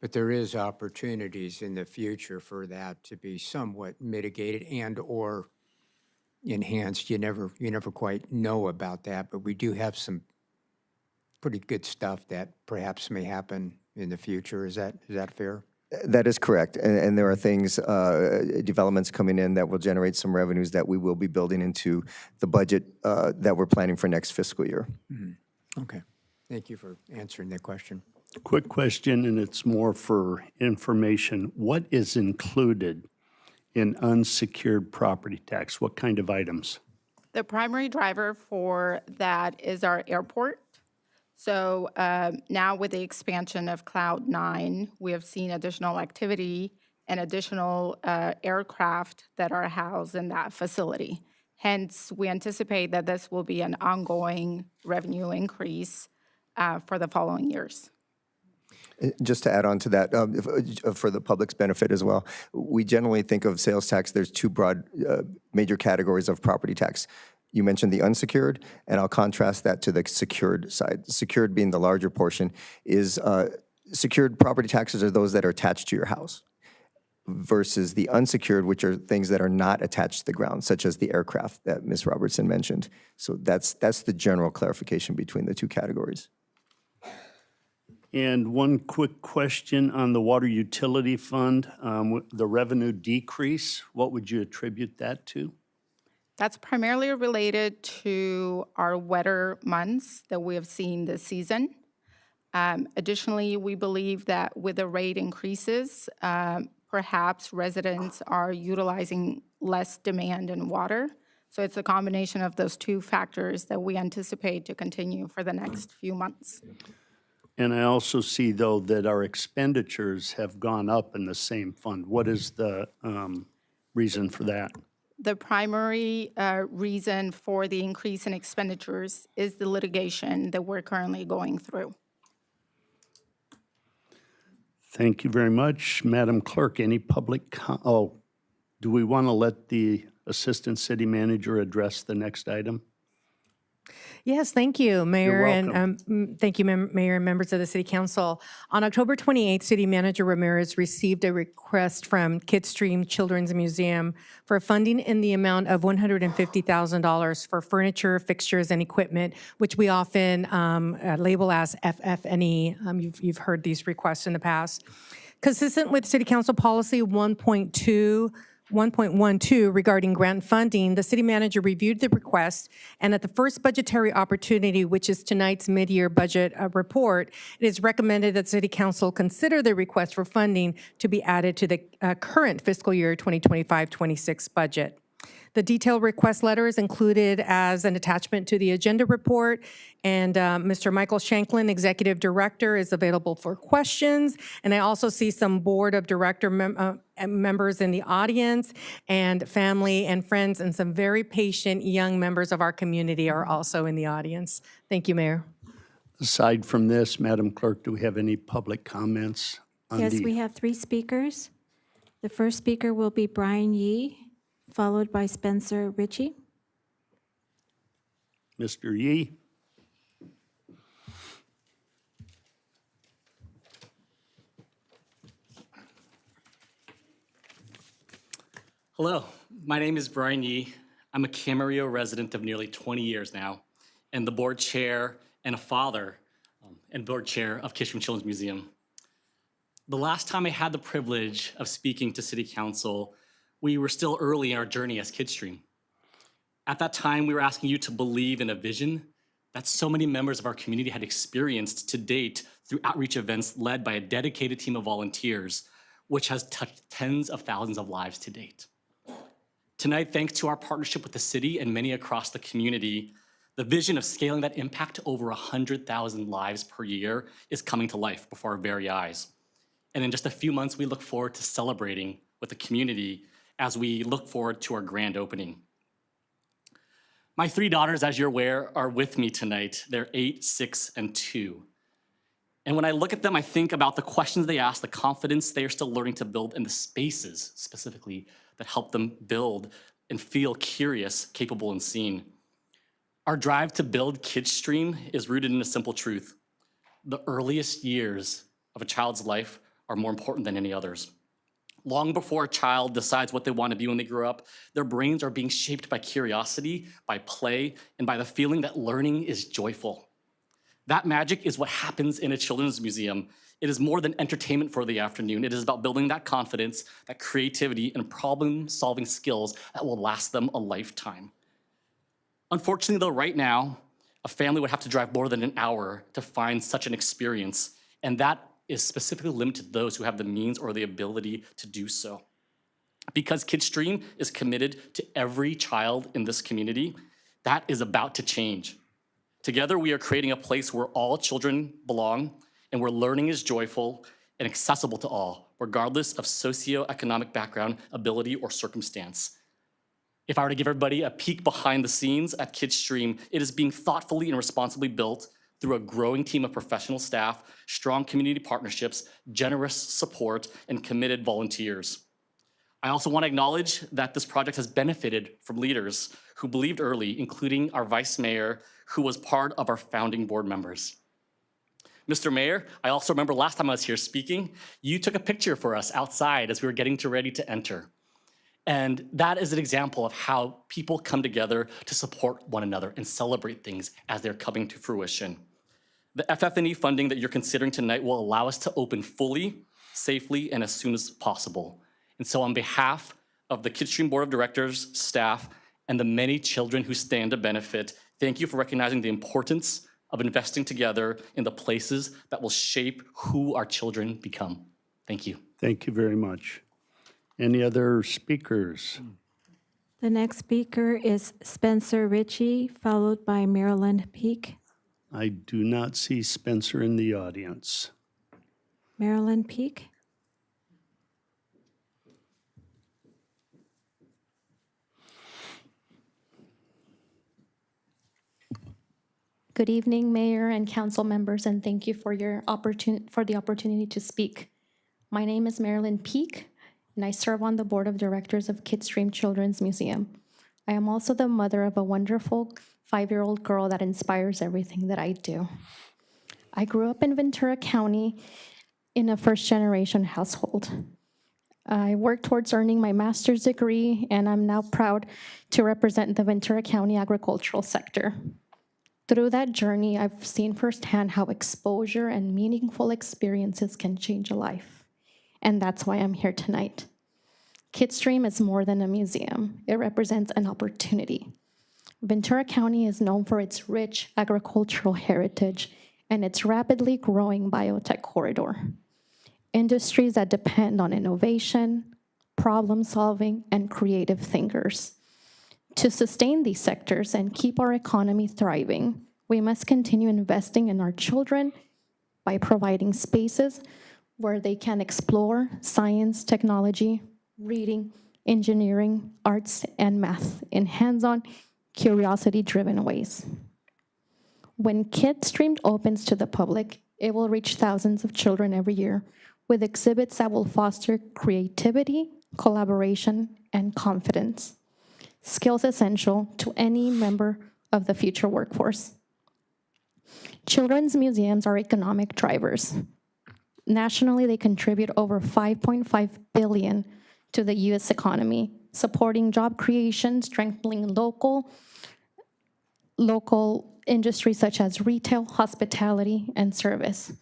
But there is opportunities in the future for that to be somewhat mitigated and or enhanced. You never quite know about that, but we do have some pretty good stuff that perhaps may happen in the future. Is that fair? That is correct. And there are things, developments coming in that will generate some revenues that we will be building into the budget that we're planning for next fiscal year. Mm-hmm. Okay. Thank you for answering that question. Quick question, and it's more for information. What is included in unsecured property tax? What kind of items? The primary driver for that is our airport. So now with the expansion of Cloud 9, we have seen additional activity and additional aircraft that are housed in that facility. Hence, we anticipate that this will be an ongoing revenue increase for the following years. Just to add on to that, for the public's benefit as well, we generally think of sales tax, there's two broad major categories of property tax. You mentioned the unsecured, and I'll contrast that to the secured side. Secured being the larger portion is secured property taxes are those that are attached to your house versus the unsecured, which are things that are not attached to the ground, such as the aircraft that Ms. Robertson mentioned. So that's the general clarification between the two categories. And one quick question on the water utility fund, the revenue decrease, what would you attribute that to? That's primarily related to our wetter months that we have seen this season. Additionally, we believe that with the rate increases, perhaps residents are utilizing less demand in water. So it's a combination of those two factors that we anticipate to continue for the next few months. And I also see, though, that our expenditures have gone up in the same fund. What is the reason for that? The primary reason for the increase in expenditures is the litigation that we're currently going through. Thank you very much. Madam Clerk, any public, do we want to let the Assistant City Manager address the next item? Yes, thank you, Mayor. welcome. And thank you, Mayor and members of the City Council. On October 28th, City Manager Ramirez received a request from Kidstream Children's Museum for funding in the amount of $150,000 for furniture, fixtures, and equipment, which we often label as FF&E. You've heard these requests in the past. Consistent with City Council Policy 1.12 regarding grant funding, the city manager reviewed the request, and at the first budgetary opportunity, which is tonight's mid-year budget report, it is recommended that City Council consider the request for funding to be added to the current fiscal year 2025-26 budget. The detailed request letter is included as an attachment to the agenda report, and Mr. Michael Shanklin, Executive Director, is available for questions. And I also see some Board of Director members in the audience, and family and friends, and some very patient young members of our community are also in the audience. Thank you, Mayor. Aside from this, Madam Clerk, do we have any public comments on Yes, we have 3 speakers. The first speaker will be Brian Yee, followed by Spencer Ritchie. Mr. Yee? Hello, my name is Brian Yee. I'm a Camarillo resident of nearly 20 years now, and the board chair and a father and board chair of Kidstream Children's Museum. The last time I had the privilege of speaking to City Council, we were still early in our journey as Kidstream. At that time, we were asking you to believe in a vision that so many members of our community had experienced to date through outreach events led by a dedicated team of volunteers, which has touched tens of thousands of lives to date. Tonight, thanks to our partnership with the city and many across the community, the vision of scaling that impact to over 100,000 lives per year is coming to life before our very eyes. And in just a few months, we look forward to celebrating with the community as we look forward to our grand opening. My 3 daughters, as you're aware, are with me tonight. They're 8, 6, and 2. And when I look at them, I think about the questions they ask, the confidence they are still learning to build, and the spaces specifically that help them build and feel curious, capable, and seen. Our drive to build Kidstream is rooted in a simple truth. The earliest years of a child's life are more important than any others. Long before a child decides what they want to be when they grow up, their brains are being shaped by curiosity, by play, and by the feeling that learning is joyful. That magic is what happens in a children's museum. It is more than entertainment for the afternoon. It is about building that confidence, that creativity, and problem-solving skills that will last them a lifetime. Unfortunately, though, right now, a family would have to drive more than an hour to find such an experience, and that is specifically limited to those who have the means or the ability to do so. Because Kidstream is committed to every child in this community, that is about to change. Together, we are creating a place where all children belong and where learning is joyful and accessible to all, regardless of socioeconomic background, ability, or circumstance. If I were to give everybody a peek behind the scenes at Kidstream, it is being thoughtfully and responsibly built through a growing team of professional staff, strong community partnerships, generous support, and committed volunteers. I also want to acknowledge that this project has benefited from leaders who believed early, including our vice mayor, who was part of our founding board members. Mr. Mayor, I also remember last time I was here speaking, you took a picture for us outside as we were getting ready to enter. And that is an example of how people come together to support one another and celebrate things as they're coming to fruition. The FF&E funding that you're considering tonight will allow us to open fully, safely, and as soon as possible. And so on behalf of the Kidstream Board of Directors, staff, and the many children who stand to benefit, thank you for recognizing the importance of investing together in the places that will shape who our children become. Thank you. Thank you very much. Any other speakers? The next speaker is Spencer Ritchie, followed by Marilyn Peak. I do not see Spencer in the audience. Marilyn Peak. Good evening, Mayor and council members, and thank you for the opportunity to speak. My name is Marilyn Peak, and I serve on the board of directors of Kidstream Children's Museum. I am also the mother of a wonderful 5-year-old girl that inspires everything that I do. I grew up in Ventura County in a first-generation household. I worked towards earning my master's degree, and I'm now proud to represent the Ventura County agricultural sector. Through that journey, I've seen firsthand how exposure and meaningful experiences can change a life. And that's why I'm here tonight. Kidstream is more than a museum. It represents an opportunity. Ventura County is known for its rich agricultural heritage and its rapidly growing biotech corridor. Industries that depend on innovation, problem solving, and creative thinkers. To sustain these sectors and keep our economy thriving, we must continue investing in our children by providing spaces where they can explore science, technology, reading, engineering, arts, and math in hands-on, curiosity-driven ways. When Kidstream opens to the public, it will reach thousands of children every year with exhibits that will foster creativity, collaboration, and confidence. Skills essential to any member of the future workforce. Children's museums are economic drivers. Nationally, they contribute over $5.5 billion to the U.S. economy, supporting job creation, strengthening local industries such as retail, hospitality, and service.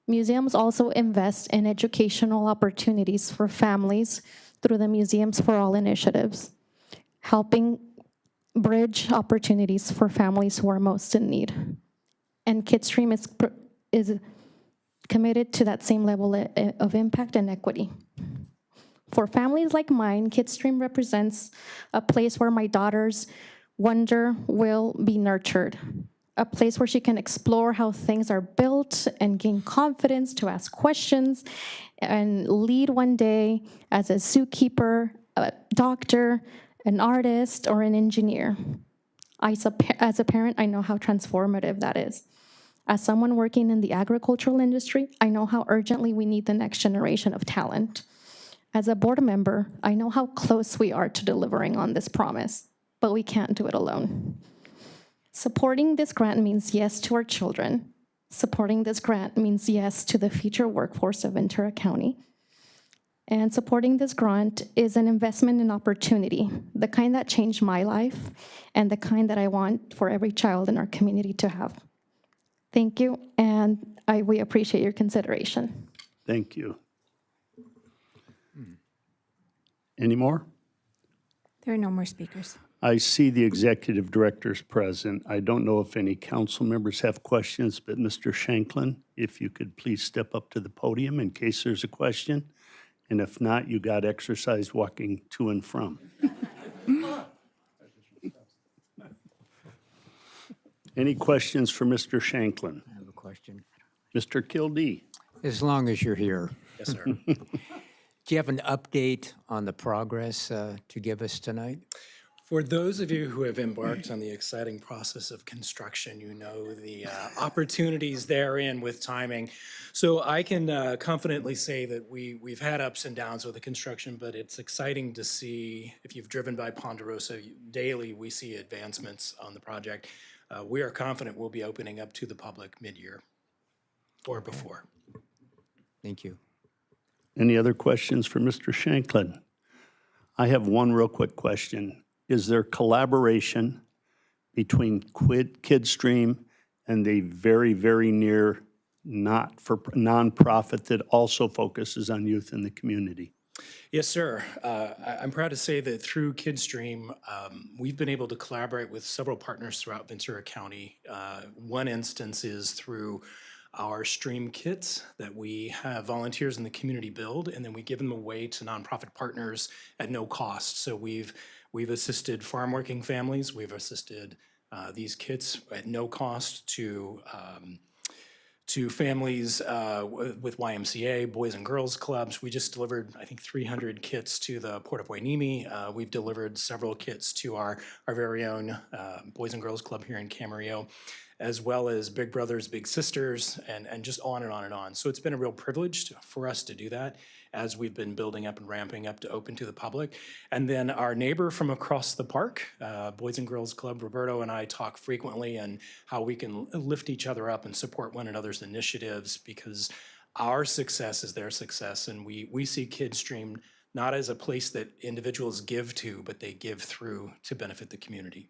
Museums also invest in educational opportunities for families through the Museums for All initiatives, helping bridge opportunities for families who are most in need. And Kidstream is committed to that same level of impact and equity. For families like mine, Kidstream represents a place where my daughter's wonder will be nurtured, a place where she can explore how things are built and gain confidence to ask questions and lead one day as a zookeeper, a doctor, an artist, or an engineer. As a parent, I know how transformative that is. As someone working in the agricultural industry, I know how urgently we need the next generation of talent. As a board member, I know how close we are to delivering on this promise, but we can't do it alone. Supporting this grant means yes to our children. Supporting this grant means yes to the future workforce of Ventura County. And supporting this grant is an investment in opportunity, the kind that changed my life and the kind that I want for every child in our community to have. Thank you, and we appreciate your consideration. Thank you. Any more? There are no more speakers. I see the executive directors present. I don't know if any council members have questions, but Mr. Shanklin, if you could please step up to the podium in case there's a question. And if not, you got exercise walking to and from. Any questions for Mr. Shanklin? I have a question. Mr. Kildee? As long as you're here. Yes, sir. Do you have an update on the progress to give us tonight? For those of you who have embarked on the exciting process of construction, you know the opportunities therein with timing. So I can confidently say that we've had ups and downs with the construction, but it's exciting to see, if you've driven by Ponderosa daily, we see advancements on the project. We are confident we'll be opening up to the public mid-year or before. Thank you. Any other questions for Mr. Shanklin? I have one real quick question. Is there collaboration between Kidstream and the very, very near nonprofit that also focuses on youth in the community? Yes, sir. I'm proud to say that through Kidstream, we've been able to collaborate with several partners throughout Ventura County. One instance is through our stream kits that we have volunteers in the community build, and then we give them away to nonprofit partners at no cost. So we've assisted farm working families. We've assisted these kits at no cost to families with YMCA, Boys and Girls Clubs. We just delivered, I think, 300 kits to the Port of Hueneme. We've delivered several kits to our very own Boys and Girls Club here in Camarillo. as well as Big Brothers Big Sisters, and just on and on and on. So it's been a real privilege for us to do that as we've been building up and ramping up to open to the public. And then our neighbor from across the park, Boys and Girls Club, Roberto, and I talk frequently on how we can lift each other up and support one another's initiatives, because our success is their success, and we see KidStream not as a place that individuals give to, but they give through to benefit the community.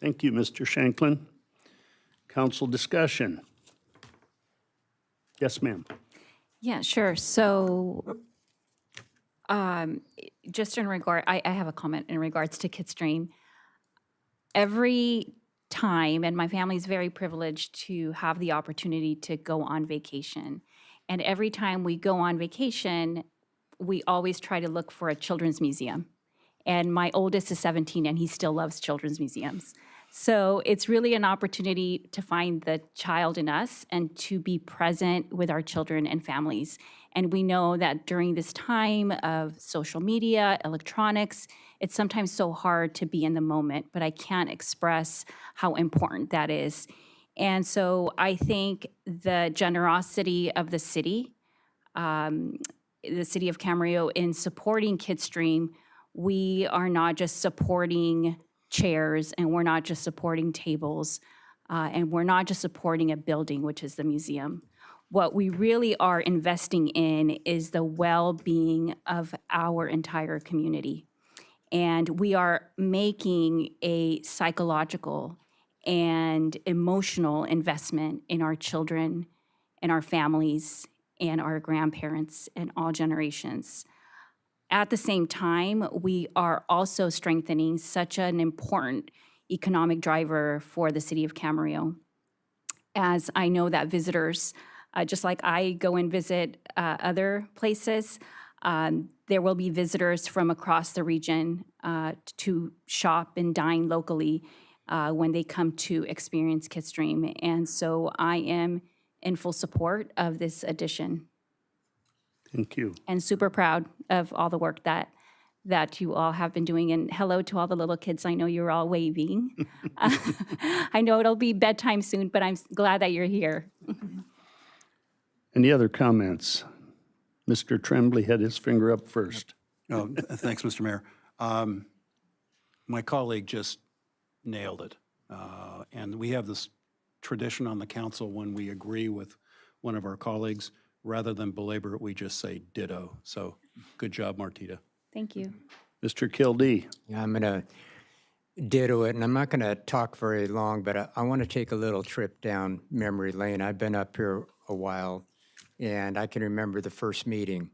Thank you, Mr. Shanklin. Council discussion. Yes, ma'am. Yeah, sure. So just in regard, I have a comment in regards to KidStream. Every time, and my family is very privileged to have the opportunity to go on vacation. And every time we go on vacation, we always try to look for a children's museum. And my oldest is 17 and he still loves children's museums. So it's really an opportunity to find the child in us and to be present with our children and families. And we know that during this time of social media, electronics, it's sometimes so hard to be in the moment, but I can't express how important that is. And so I think the generosity of the city of Camarillo in supporting KidStream, we are not just supporting chairs, and we're not just supporting tables, and we're not just supporting a building, which is the museum. What we really are investing in is the well-being of our entire community. And we are making a psychological and emotional investment in our children and our families and our grandparents and all generations. At the same time, we are also strengthening such an important economic driver for the city of Camarillo. As I know that visitors, just like I go and visit other places, there will be visitors from across the region to shop and dine locally when they come to experience KidStream. And so I am in full support of this addition. Thank you. And super proud of all the work that you all have been doing. And hello to all the little kids. I know you're all waving. I know it'll be bedtime soon, but I'm glad that you're here. Any other comments? Mr. Tremblay had his finger up first. No, thanks, Mr. Mayor. My colleague just nailed it. And we have this tradition on the council when we agree with one of our colleagues, rather than belabor it, we just say ditto. So good job, Martita. Thank you. Mr. Kildee. Yeah, I'm going to ditto it, and I'm not going to talk very long, but I want to take a little trip down memory lane. I've been up here a while, and I can remember the first meeting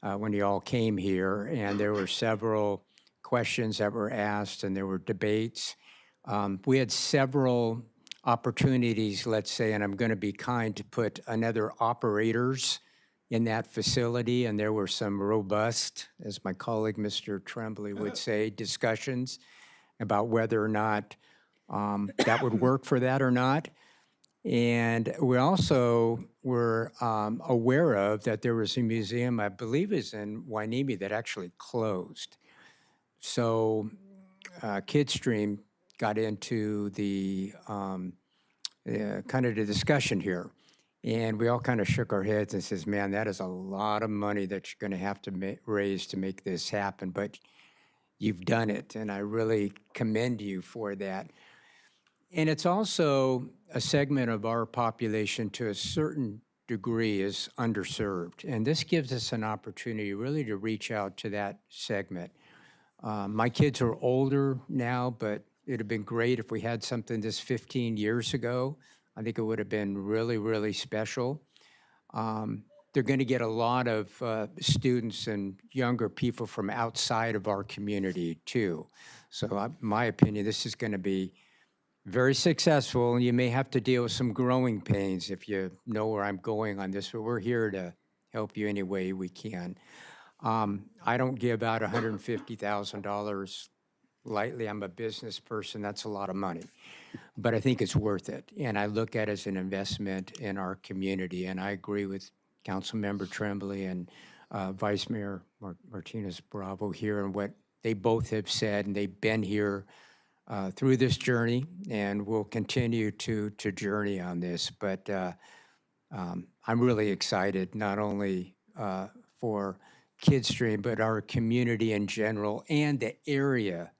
when you all came here, and there were several questions that were asked, and there were debates. We had several opportunities, let's say, and I'm going to be kind, to put another operators in that facility, and there were some robust, as my colleague Mr. Tremblay would say, discussions about whether or not that would work for that or not. And we also were aware of that there was a museum, I believe is in Wainimi, that actually closed. So KidStream got into the kind of the discussion here. And we all kind of shook our heads and says, man, that is a lot of money that you're going to have to raise to make this happen. But you've done it, and I really commend you for that. And it's also a segment of our population to a certain degree is underserved. And this gives us an opportunity really to reach out to that segment. My kids are older now, but it'd have been great if we had something this 15 years ago. I think it would have been really, really special. They're going to get a lot of students and younger people from outside of our community too. So in my opinion, this is going to be very successful, and you may have to deal with some growing pains if you know where I'm going on this, but we're here to help you any way we can. I don't give out $150,000 lightly. I'm a business person. That's a lot of money. But I think it's worth it. And I look at it as an investment in our community. And I agree with Councilmember Tremblay and Vice Mayor Martinez Bravo here and what they both have said. And they've been here through this journey, and we'll continue to journey on this. But I'm really excited, not only for Kidstream, but our community in general and the area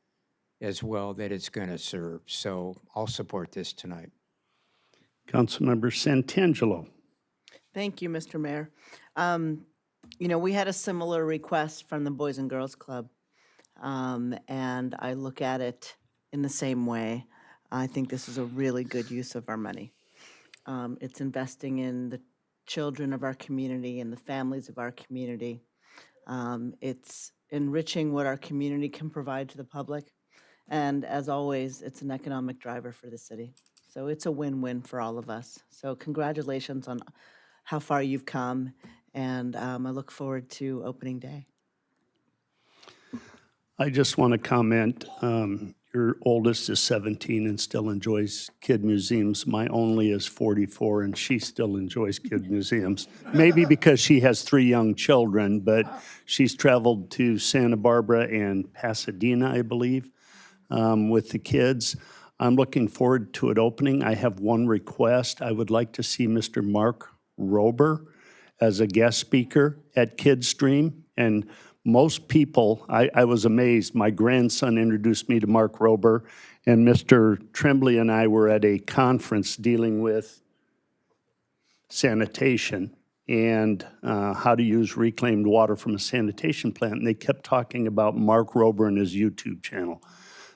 as well that it's going to serve. So I'll support this tonight. Councilmember Santangelo. Thank you, Mr. Mayor. You know, we had a similar request from the Boys and Girls Club, and I look at it in the same way. I think this is a really good use of our money. It's investing in the children of our community and the families of our community. It's enriching what our community can provide to the public. And as always, it's an economic driver for the city. So it's a win-win for all of us. So congratulations on how far you've come, and I look forward to opening day. I just want to comment, your oldest is 17 and still enjoys kid museums. My only is 44 and she still enjoys kid museums. Maybe because she has 3 young children, but she's traveled to Santa Barbara and Pasadena, I believe, with the kids. I'm looking forward to it opening. I have one request. I would like to see Mr. Mark Rober as a guest speaker at Kidstream. And most people, I was amazed. My grandson introduced me to Mark Rober, and Mr. Tremblay and I were at a conference dealing with sanitation and how to use reclaimed water from a sanitation plant. And they kept talking about Mark Rober and his YouTube channel.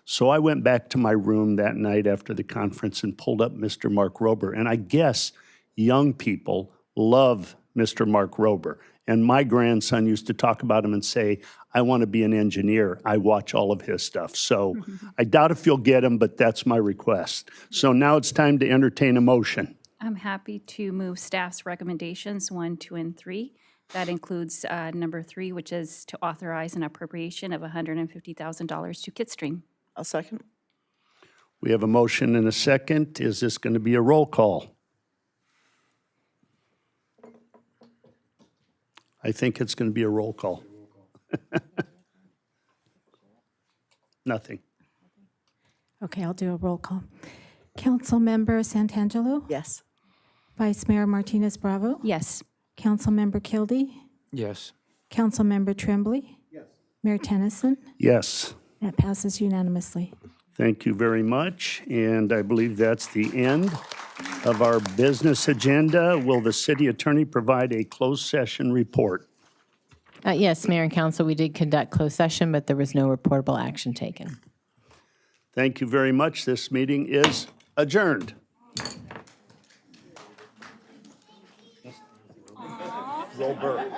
So I went back to my room that night after the conference and pulled up Mr. Mark Rober. And I guess young people love Mr. Mark Rober. And my grandson used to talk about him and say, I want to be an engineer. I watch all of his stuff. So I doubt if you'll get him, but that's my request. So now it's time to entertain a motion. I'm happy to move staff's recommendations 1, 2, and 3. That includes number 3, which is to authorize an appropriation of $150,000 to Kidstream. I'll second. We have a motion and a second. Is this going to be a roll call? I think it's going to be a roll call. Nothing. Okay, I'll do a roll call. Councilmember Santangelo? Yes. Vice Mayor Martinez Bravo? Yes. Councilmember Kilby? Yes. Councilmember Tremblay? Yes. Mayor Tennyson? Yes. That passes unanimously. Thank you very much. And I believe that's the end of our business agenda. Will the city attorney provide a closed session report? Yes, Mayor and Council, we did conduct closed session, but there was no reportable action taken. Thank you very much. This meeting is adjourned. Roll Burr.